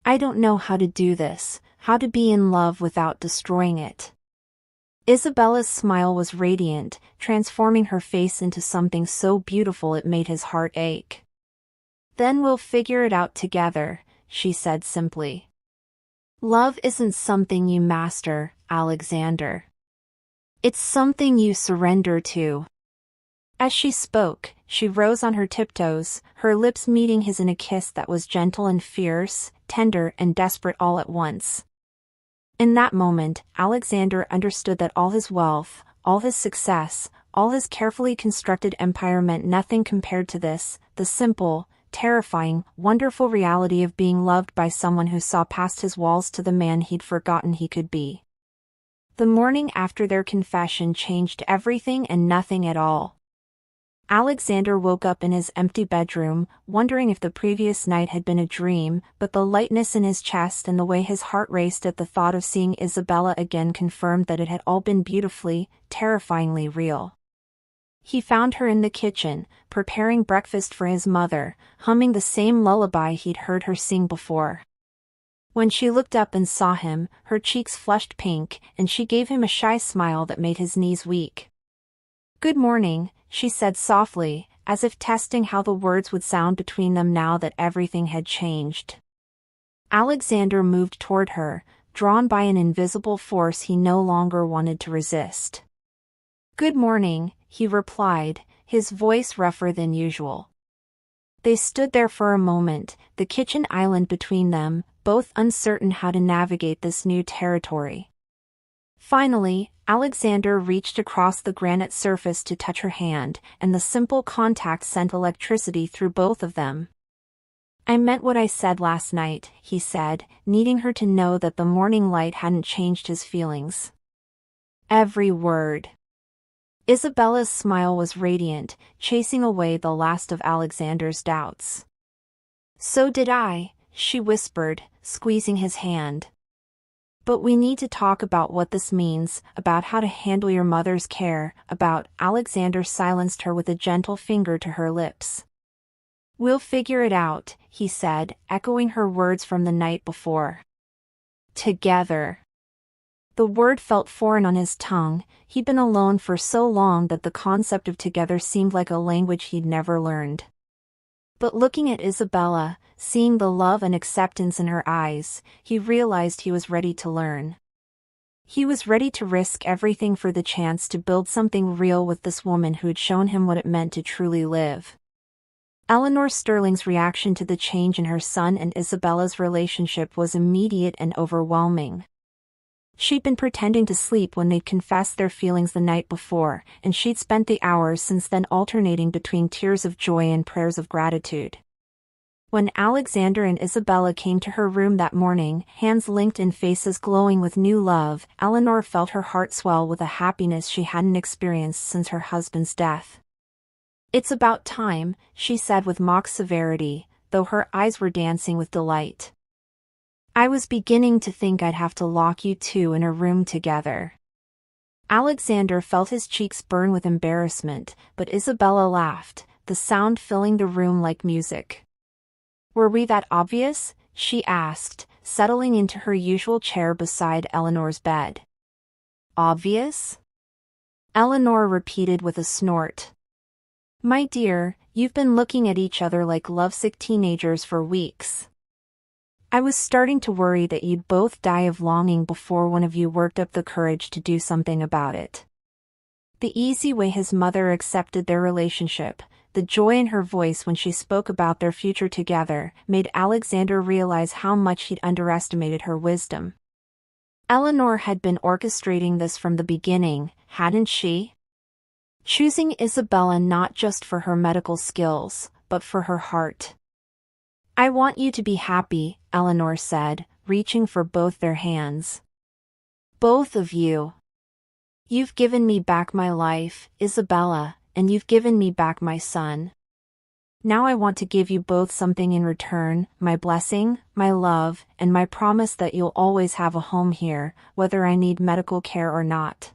"I don't know how to do this, how to be in love without destroying it." Isabella's smile was radiant, transforming her face into something so beautiful it made his heart ache. "Then we'll figure it out together," she said simply. "Love isn't something you master, Alexander. It's something you surrender to." As she spoke, she rose on her tiptoes, her lips meeting his in a kiss that was gentle and fierce, tender and desperate all at once. In that moment, Alexander understood that all his wealth, all his success, all his carefully constructed empire meant nothing compared to this, the simple, terrifying, wonderful reality of being loved by someone who saw past his walls to the man he'd forgotten he could be. The morning after their confession changed everything and nothing at all. Alexander woke up in his empty bedroom, wondering if the previous night had been a dream, but the lightness in his chest and the way his heart raced at the thought of seeing Isabella again confirmed that it had all been beautifully, terrifyingly real. He found her in the kitchen, preparing breakfast for his mother, humming the same lullaby he'd heard her sing before. When she looked up and saw him, her cheeks flushed pink, and she gave him a shy smile that made his knees weak. "Good morning," she said softly, as if testing how the words would sound between them now that everything had changed. Alexander moved toward her, drawn by an invisible force he no longer wanted to resist. "Good morning," he replied, his voice rougher than usual. They stood there for a moment, the kitchen island between them, both uncertain how to navigate this new territory. Finally, Alexander reached across the granite surface to touch her hand, and the simple contact sent electricity through both of them. "I meant what I said last night," he said, needing her to know that the morning light hadn't changed his feelings. "Every word." Isabella's smile was radiant, chasing away the last of Alexander's doubts. "So did I," she whispered, squeezing his hand. "But we need to talk about what this means, about how to handle your mother's care, about—" Alexander silenced her with a gentle finger to her lips. "We'll figure it out," he said, echoing her words from the night before. "Together." The word felt foreign on his tongue, he'd been alone for so long that the concept of together seemed like a language he'd never learned. But looking at Isabella, seeing the love and acceptance in her eyes, he realized he was ready to learn. He was ready to risk everything for the chance to build something real with this woman who had shown him what it meant to truly live. Eleanor Sterling's reaction to the change in her son and Isabella's relationship was immediate and overwhelming. She'd been pretending to sleep when they'd confessed their feelings the night before, and she'd spent the hours since then alternating between tears of joy and prayers of gratitude. When Alexander and Isabella came to her room that morning, hands linked and faces glowing with new love, Eleanor felt her heart swell with a happiness she hadn't experienced since her husband's death. "It's about time," she said with mock severity, though her eyes were dancing with delight. "I was beginning to think I'd have to lock you two in a room together." Alexander felt his cheeks burn with embarrassment, but Isabella laughed, the sound filling the room like music. "Were we that obvious?" she asked, settling into her usual chair beside Eleanor's bed. "Obvious?" Eleanor repeated with a snort. "My dear, you've been looking at each other like lovesick teenagers for weeks. I was starting to worry that you'd both die of longing before one of you worked up the courage to do something about it." The easy way his mother accepted their relationship, the joy in her voice when she spoke about their future together, made Alexander realize how much he'd underestimated her wisdom. Eleanor had been orchestrating this from the beginning, hadn't she? Choosing Isabella not just for her medical skills, but for her heart. "I want you to be happy," Eleanor said, reaching for both their hands. "Both of you. You've given me back my life, Isabella, and you've given me back my son. Now I want to give you both something in return, my blessing, my love, and my promise that you'll always have a home here, whether I need medical care or not."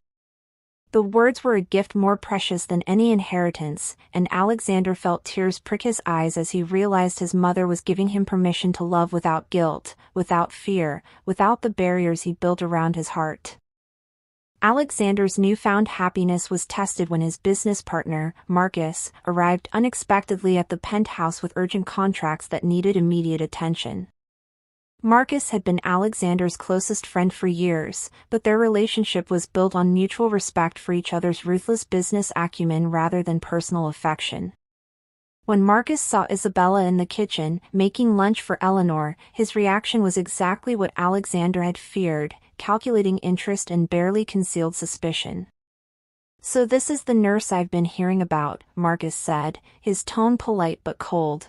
The words were a gift more precious than any inheritance, and Alexander felt tears prick his eyes as he realized his mother was giving him permission to love without guilt, without fear, without the barriers he built around his heart. Alexander's newfound happiness was tested when his business partner, Marcus, arrived unexpectedly at the penthouse with urgent contracts that needed immediate attention. Marcus had been Alexander's closest friend for years, but their relationship was built on mutual respect for each other's ruthless business acumen rather than personal affection. When Marcus saw Isabella in the kitchen, making lunch for Eleanor, his reaction was exactly what Alexander had feared, calculating interest and barely concealed suspicion. "So this is the nurse I've been hearing about," Marcus said, his tone polite but cold.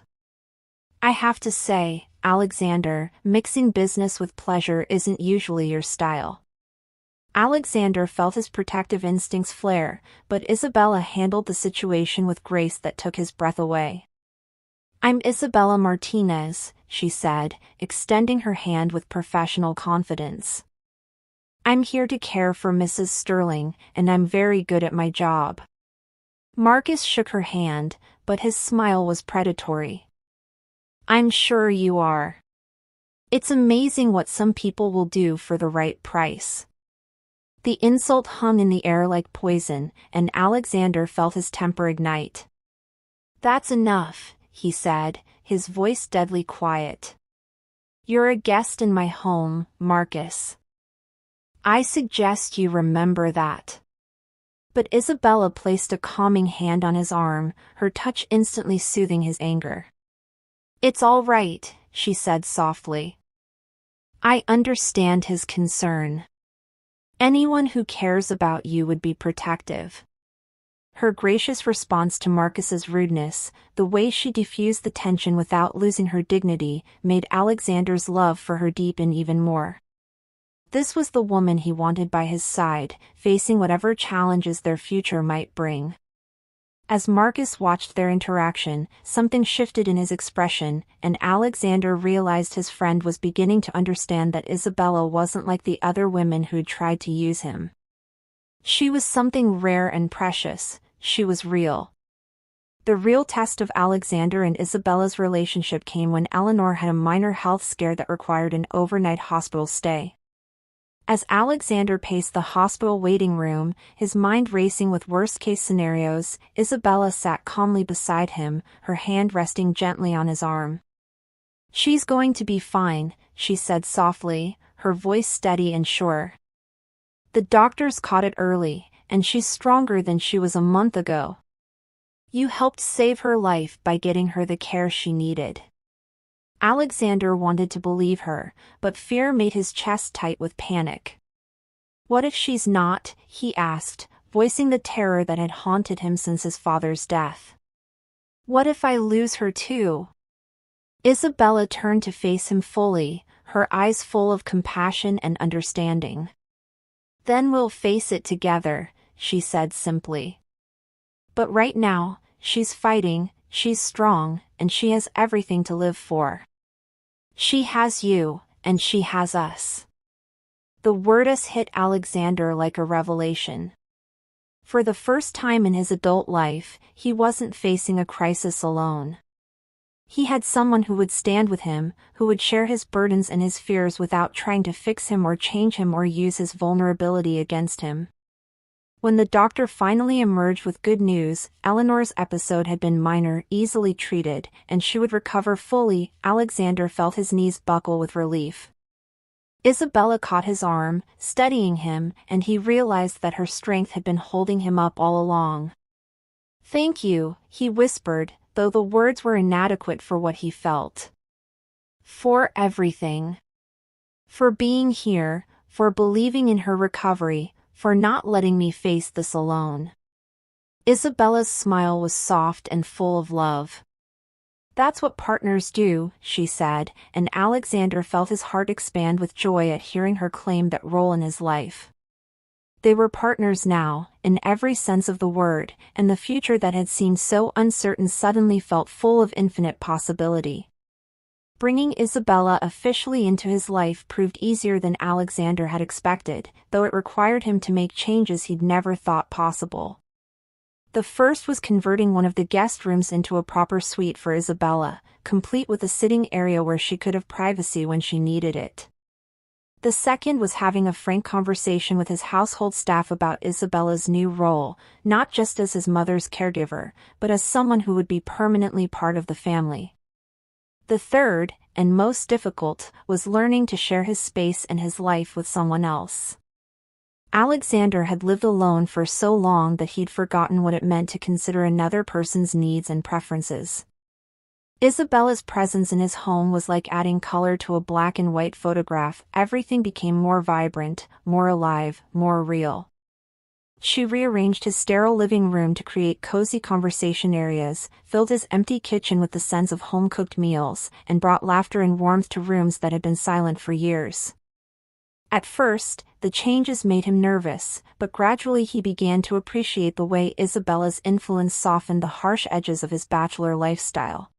"I have to say, Alexander, mixing business with pleasure isn't usually your style." Alexander felt his protective instincts flare, but Isabella handled the situation with grace that took his breath away. "I'm Isabella Martinez," she said, extending her hand with professional confidence. "I'm here to care for Mrs. Sterling, and I'm very good at my job." Marcus shook her hand, but his smile was predatory. "I'm sure you are. It's amazing what some people will do for the right price." The insult hung in the air like poison, and Alexander felt his temper ignite. "That's enough," he said, his voice deadly quiet. "You're a guest in my home, Marcus. I suggest you remember that." But Isabella placed a calming hand on his arm, her touch instantly soothing his anger. "It's all right," she said softly. "I understand his concern. Anyone who cares about you would be protective." Her gracious response to Marcus's rudeness, the way she diffused the tension without losing her dignity, made Alexander's love for her deepen even more. This was the woman he wanted by his side, facing whatever challenges their future might bring. As Marcus watched their interaction, something shifted in his expression, and Alexander realized his friend was beginning to understand that Isabella wasn't like the other women who'd tried to use him. She was something rare and precious, she was real. The real test of Alexander and Isabella's relationship came when Eleanor had a minor health scare that required an overnight hospital stay. As Alexander paced the hospital waiting room, his mind racing with worst-case scenarios, Isabella sat calmly beside him, her hand resting gently on his arm. "She's going to be fine," she said softly, her voice steady and sure. "The doctors caught it early, and she's stronger than she was a month ago. You helped save her life by getting her the care she needed." Alexander wanted to believe her, but fear made his chest tight with panic. "What if she's not?" he asked, voicing the terror that had haunted him since his father's death. "What if I lose her too?" Isabella turned to face him fully, her eyes full of compassion and understanding. "Then we'll face it together," she said simply. "But right now, she's fighting, she's strong, and she has everything to live for. She has you, and she has us. The wordus hit Alexander like a revelation. For the first time in his adult life, he wasn't facing a crisis alone. He had someone who would stand with him, who would share his burdens and his fears without trying to fix him or change him or use his vulnerability against him. When the doctor finally emerged with good news, Eleanor's episode had been minor, easily treated, and she would recover fully. Alexander felt his knees buckle with relief. Isabella caught his arm, steadying him, and he realized that her strength had been holding him up all along. "Thank you," he whispered, though the words were inadequate for what he felt. "For everything. For being here, for believing in her recovery, for not letting me face this alone." Isabella's smile was soft and full of love. "That's what partners do," she said, and Alexander felt his heart expand with joy at hearing her claim that role in his life. They were partners now, in every sense of the word, and the future that had seemed so uncertain suddenly felt full of infinite possibility. Bringing Isabella officially into his life proved easier than Alexander had expected, though it required him to make changes he'd never thought possible. The first was converting one of the guest rooms into a proper suite for Isabella, complete with a sitting area where she could have privacy when she needed it. The second was having a frank conversation with his household staff about Isabella's new role, not just as his mother's caregiver, but as someone who would be permanently part of the family. The third, and most difficult, was learning to share his space and his life with someone else. Alexander had lived alone for so long that he'd forgotten what it meant to consider another person's needs and preferences. Isabella's presence in his home was like adding color to a black and white photograph. Everything became more vibrant, more alive, more real. She rearranged his sterile living room to create cozy conversation areas, filled his empty kitchen with the sense of home-cooked meals, and brought laughter and warmth to rooms that had been silent for years. At first, the changes made him nervous, but gradually he began to appreciate the way Isabella's influence softened the harsh edges of his bachelor lifestyle.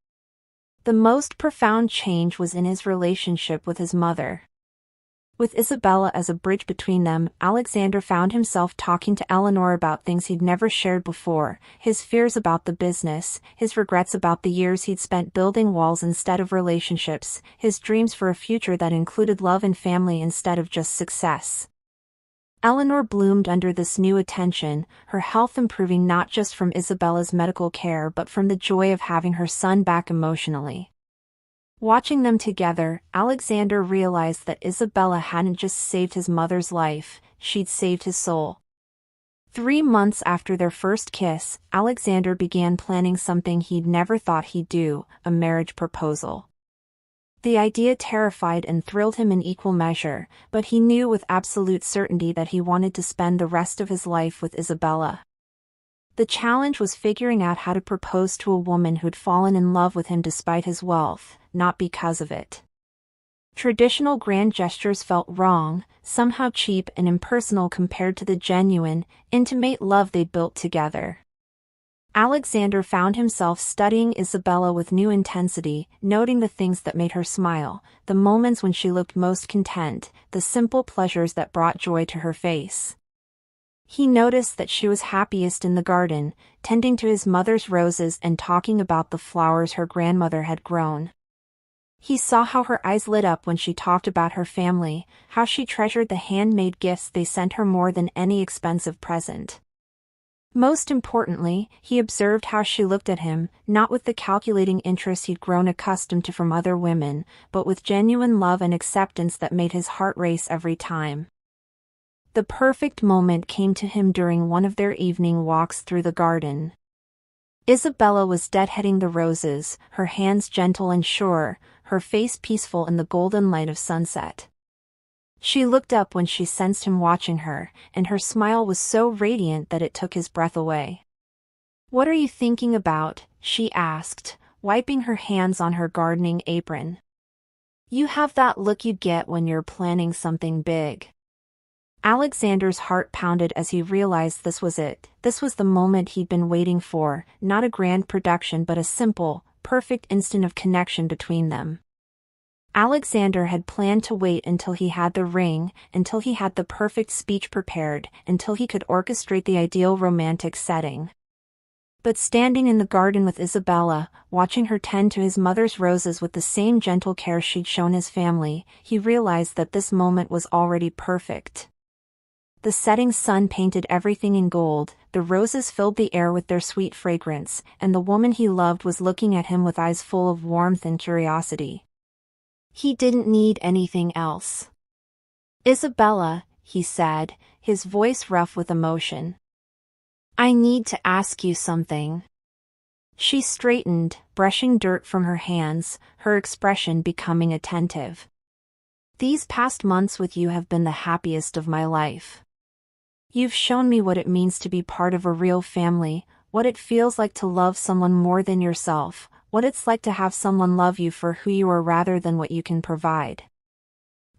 The most profound change was in his relationship with his mother. With Isabella as a bridge between them, Alexander found himself talking to Eleanor about things he'd never shared before, his fears about the business, his regrets about the years he'd spent building walls instead of relationships, his dreams for a future that included love and family instead of just success. Eleanor bloomed under this new attention, her health improving not just from Isabella's medical care but from the joy of having her son back emotionally. Watching them together, Alexander realized that Isabella hadn't just saved his mother's life, she'd saved his soul. 3 months after their first kiss, Alexander began planning something he'd never thought he'd do, a marriage proposal. The idea terrified and thrilled him in equal measure, but he knew with absolute certainty that he wanted to spend the rest of his life with Isabella. The challenge was figuring out how to propose to a woman who'd fallen in love with him despite his wealth, not because of it. Traditional grand gestures felt wrong, somehow cheap and impersonal compared to the genuine, intimate love they'd built together. Alexander found himself studying Isabella with new intensity, noting the things that made her smile, the moments when she looked most content, the simple pleasures that brought joy to her face. He noticed that she was happiest in the garden, tending to his mother's roses and talking about the flowers her grandmother had grown. He saw how her eyes lit up when she talked about her family, how she treasured the handmade gifts they sent her more than any expensive present. Most importantly, he observed how she looked at him, not with the calculating interest he'd grown accustomed to from other women, but with genuine love and acceptance that made his heart race every time. The perfect moment came to him during one of their evening walks through the garden. Isabella was deadheading the roses, her hands gentle and sure, her face peaceful in the golden light of sunset. She looked up when she sensed him watching her, and her smile was so radiant that it took his breath away. "What are you thinking about?" she asked, wiping her hands on her gardening apron. "You have that look you get when you're planning something big." Alexander's heart pounded as he realized this was it. This was the moment he'd been waiting for, not a grand production but a simple, perfect instant of connection between them. Alexander had planned to wait until he had the ring, until he had the perfect speech prepared, until he could orchestrate the ideal romantic setting. But standing in the garden with Isabella, watching her tend to his mother's roses with the same gentle care she'd shown his family, he realized that this moment was already perfect. The setting sun painted everything in gold, the roses filled the air with their sweet fragrance, and the woman he loved was looking at him with eyes full of warmth and curiosity. He didn't need anything else. "Isabella," he said, his voice rough with emotion. "I need to ask you something." She straightened, brushing dirt from her hands, her expression becoming attentive. "These past months with you have been the happiest of my life. You've shown me what it means to be part of a real family, what it feels like to love someone more than yourself, what it's like to have someone love you for who you are rather than what you can provide."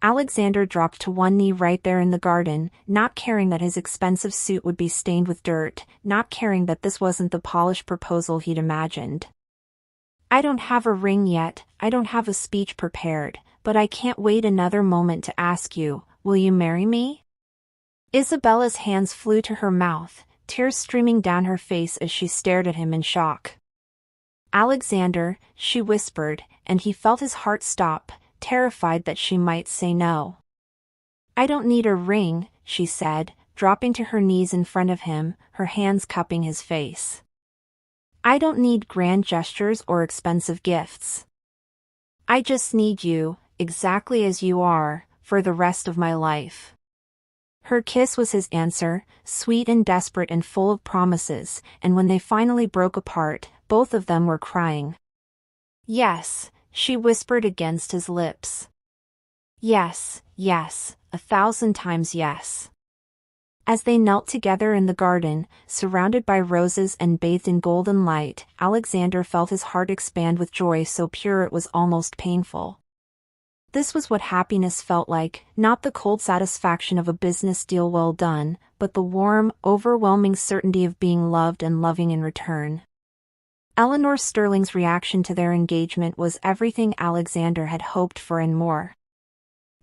Alexander dropped to one knee right there in the garden, not caring that his expensive suit would be stained with dirt, not caring that this wasn't the polished proposal he'd imagined. "I don't have a ring yet, I don't have a speech prepared, but I can't wait another moment to ask you, will you marry me?" Isabella's hands flew to her mouth, tears streaming down her face as she stared at him in shock. "Alexander," she whispered, and he felt his heart stop, terrified that she might say no. "I don't need a ring," she said, dropping to her knees in front of him, her hands cupping his face. "I don't need grand gestures or expensive gifts. I just need you, exactly as you are, for the rest of my life." Her kiss was his answer, sweet and desperate and full of promises, and when they finally broke apart, both of them were crying. "Yes," she whispered against his lips. "Yes, yes, 1,000 times yes." As they knelt together in the garden, surrounded by roses and bathed in golden light, Alexander felt his heart expand with joy so pure it was almost painful. This was what happiness felt like, not the cold satisfaction of a business deal well done, but the warm, overwhelming certainty of being loved and loving in return. Eleanor Sterling's reaction to their engagement was everything Alexander had hoped for and more.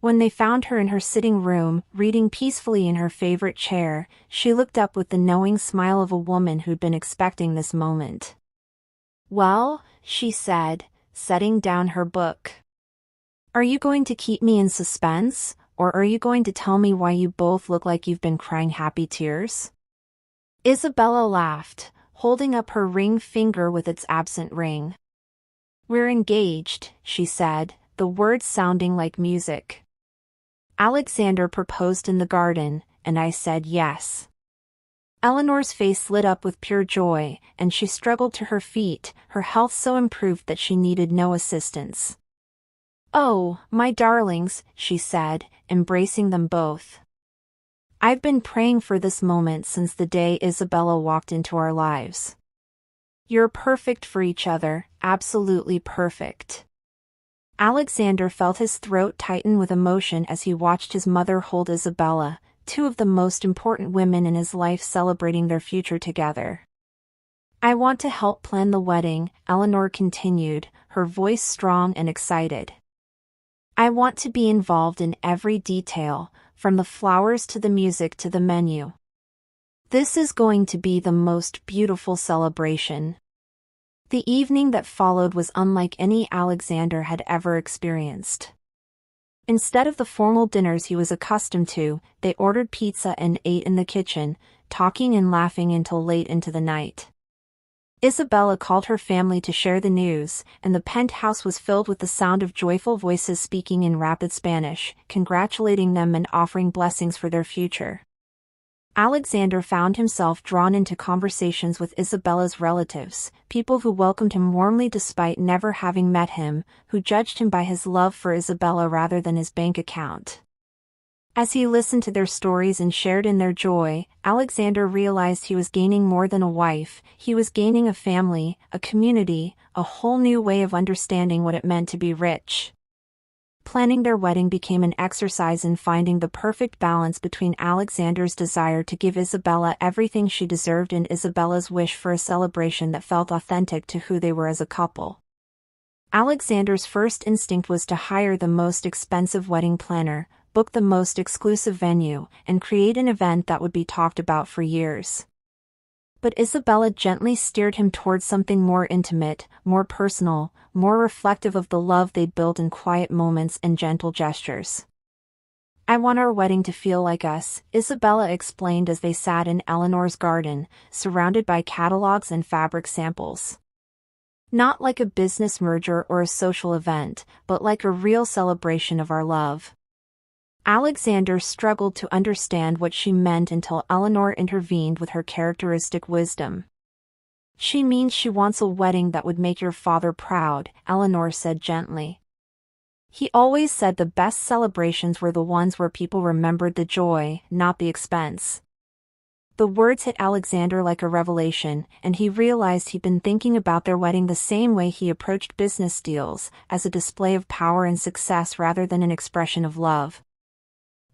When they found her in her sitting room, reading peacefully in her favorite chair, she looked up with the knowing smile of a woman who'd been expecting this moment. "Well," she said, setting down her book. "Are you going to keep me in suspense, or are you going to tell me why you both look like you've been crying happy tears?" Isabella laughed, holding up her ring finger with its absent ring. "We're engaged," she said, the words sounding like music. "Alexander proposed in the garden, and I said yes." Eleanor's face lit up with pure joy, and she struggled to her feet, her health so improved that she needed no assistance. "Oh, my darlings," she said, embracing them both. "I've been praying for this moment since the day Isabella walked into our lives. You're perfect for each other, absolutely perfect." Alexander felt his throat tighten with emotion as he watched his mother hold Isabella, two of the most important women in his life celebrating their future together. "I want to help plan the wedding," Eleanor continued, her voice strong and excited. "I want to be involved in every detail, from the flowers to the music to the menu. This is going to be the most beautiful celebration." The evening that followed was unlike any Alexander had ever experienced. Instead of the formal dinners he was accustomed to, they ordered pizza and ate in the kitchen, talking and laughing until late into the night. Isabella called her family to share the news, and the penthouse was filled with the sound of joyful voices speaking in rapid Spanish, congratulating them and offering blessings for their future. Alexander found himself drawn into conversations with Isabella's relatives, people who welcomed him warmly despite never having met him, who judged him by his love for Isabella rather than his bank account. As he listened to their stories and shared in their joy, Alexander realized he was gaining more than a wife, he was gaining a family, a community, a whole new way of understanding what it meant to be rich. Planning their wedding became an exercise in finding the perfect balance between Alexander's desire to give Isabella everything she deserved and Isabella's wish for a celebration that felt authentic to who they were as a couple. Alexander's first instinct was to hire the most expensive wedding planner, book the most exclusive venue, and create an event that would be talked about for years. But Isabella gently steered him towards something more intimate, more personal, more reflective of the love they'd built in quiet moments and gentle gestures. "I want our wedding to feel like us," Isabella explained as they sat in Eleanor's garden, surrounded by catalogs and fabric samples. "Not like a business merger or a social event, but like a real celebration of our love." Alexander struggled to understand what she meant until Eleanor intervened with her characteristic wisdom. "She means she wants a wedding that would make your father proud," Eleanor said gently. "He always said the best celebrations were the ones where people remembered the joy, not the expense." The words hit Alexander like a revelation, and he realized he'd been thinking about their wedding the same way he approached business deals, as a display of power and success rather than an expression of love.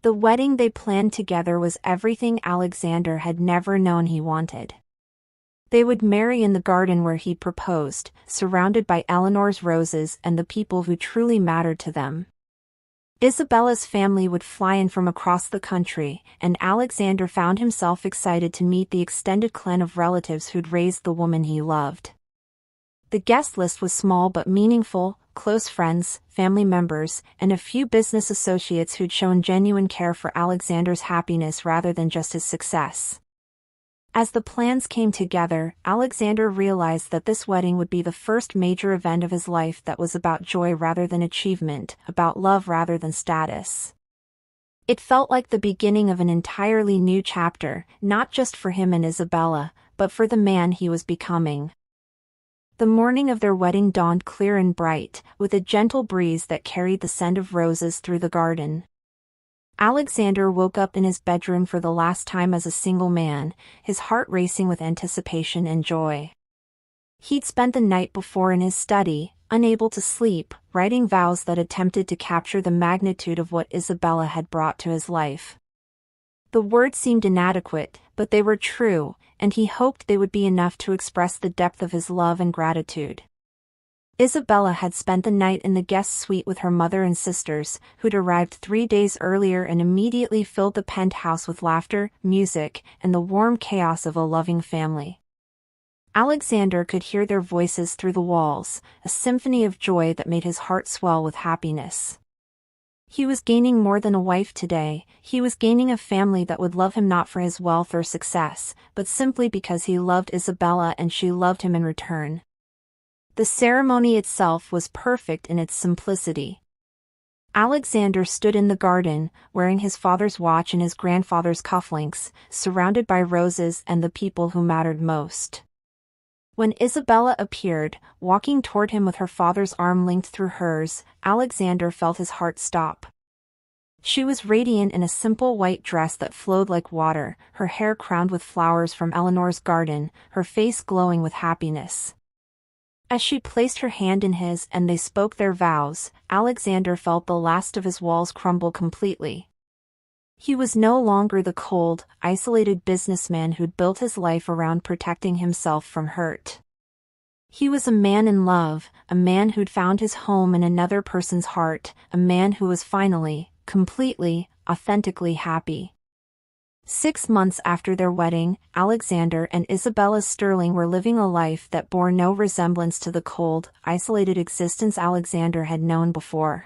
The wedding they planned together was everything Alexander had never known he wanted. They would marry in the garden where he proposed, surrounded by Eleanor's roses and the people who truly mattered to them. Isabella's family would fly in from across the country, and Alexander found himself excited to meet the extended clan of relatives who'd raised the woman he loved. The guest list was small but meaningful: close friends, family members, and a few business associates who'd shown genuine care for Alexander's happiness rather than just his success. As the plans came together, Alexander realized that this wedding would be the first major event of his life that was about joy rather than achievement, about love rather than status. It felt like the beginning of an entirely new chapter, not just for him and Isabella, but for the man he was becoming. The morning of their wedding dawned clear and bright, with a gentle breeze that carried the scent of roses through the garden. Alexander woke up in his bedroom for the last time as a single man, his heart racing with anticipation and joy. He'd spent the night before in his study, unable to sleep, writing vows that attempted to capture the magnitude of what Isabella had brought to his life. The words seemed inadequate, but they were true, and he hoped they would be enough to express the depth of his love and gratitude. Isabella had spent the night in the guest suite with her mother and sisters, who'd arrived 3 days earlier and immediately filled the penthouse with laughter, music, and the warm chaos of a loving family. Alexander could hear their voices through the walls, a symphony of joy that made his heart swell with happiness. He was gaining more than a wife today. He was gaining a family that would love him not for his wealth or success, but simply because he loved Isabella and she loved him in return. The ceremony itself was perfect in its simplicity. Alexander stood in the garden, wearing his father's watch and his grandfather's cufflinks, surrounded by roses and the people who mattered most. When Isabella appeared, walking toward him with her father's arm linked through hers, Alexander felt his heart stop. She was radiant in a simple white dress that flowed like water, her hair crowned with flowers from Eleanor's garden, her face glowing with happiness. As she placed her hand in his and they spoke their vows, Alexander felt the last of his walls crumble completely. He was no longer the cold, isolated businessman who'd built his life around protecting himself from hurt. He was a man in love, a man who'd found his home in another person's heart, a man who was finally, completely, authentically happy. 6 months after their wedding, Alexander and Isabella Sterling were living a life that bore no resemblance to the cold, isolated existence Alexander had known before.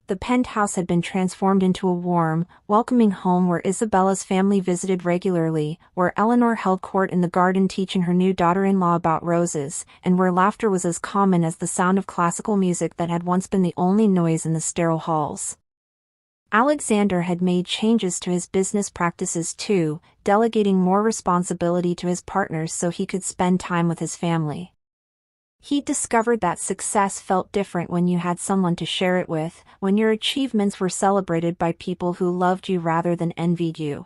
The penthouse had been transformed into a warm, welcoming home where Isabella's family visited regularly, where Eleanor held court in the garden teaching her new daughter-in-law about roses, and where laughter was as common as the sound of classical music that had once been the only noise in the sterile halls. Alexander had made changes to his business practices too, delegating more responsibility to his partners so he could spend time with his family. He discovered that success felt different when you had someone to share it with, when your achievements were celebrated by people who loved you rather than envied you.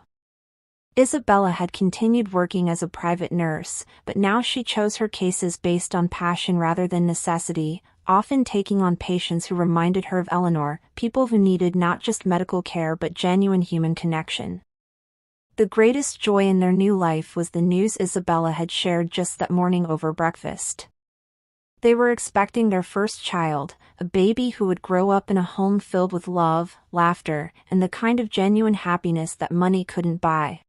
Isabella had continued working as a private nurse, but now she chose her cases based on passion rather than necessity, often taking on patients who reminded her of Eleanor, people who needed not just medical care but genuine human connection. The greatest joy in their new life was the news Isabella had shared just that morning over breakfast. They were expecting their first child, a baby who would grow up in a home filled with love, laughter, and the kind of genuine happiness that money couldn't buy.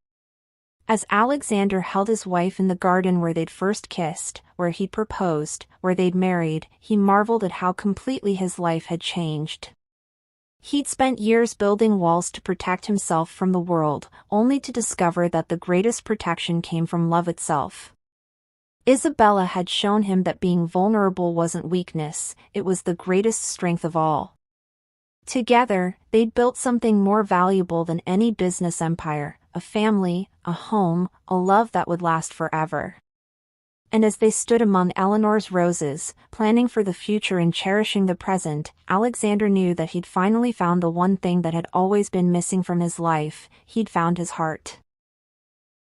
As Alexander held his wife in the garden where they'd first kissed, where he'd proposed, where they'd married, he marveled at how completely his life had changed. He'd spent years building walls to protect himself from the world, only to discover that the greatest protection came from love itself. Isabella had shown him that being vulnerable wasn't weakness, it was the greatest strength of all. Together, they'd built something more valuable than any business empire, a family, a home, a love that would last forever. And as they stood among Eleanor's roses, planning for the future and cherishing the present, Alexander knew that he'd finally found the one thing that had always been missing from his life. He'd found his heart.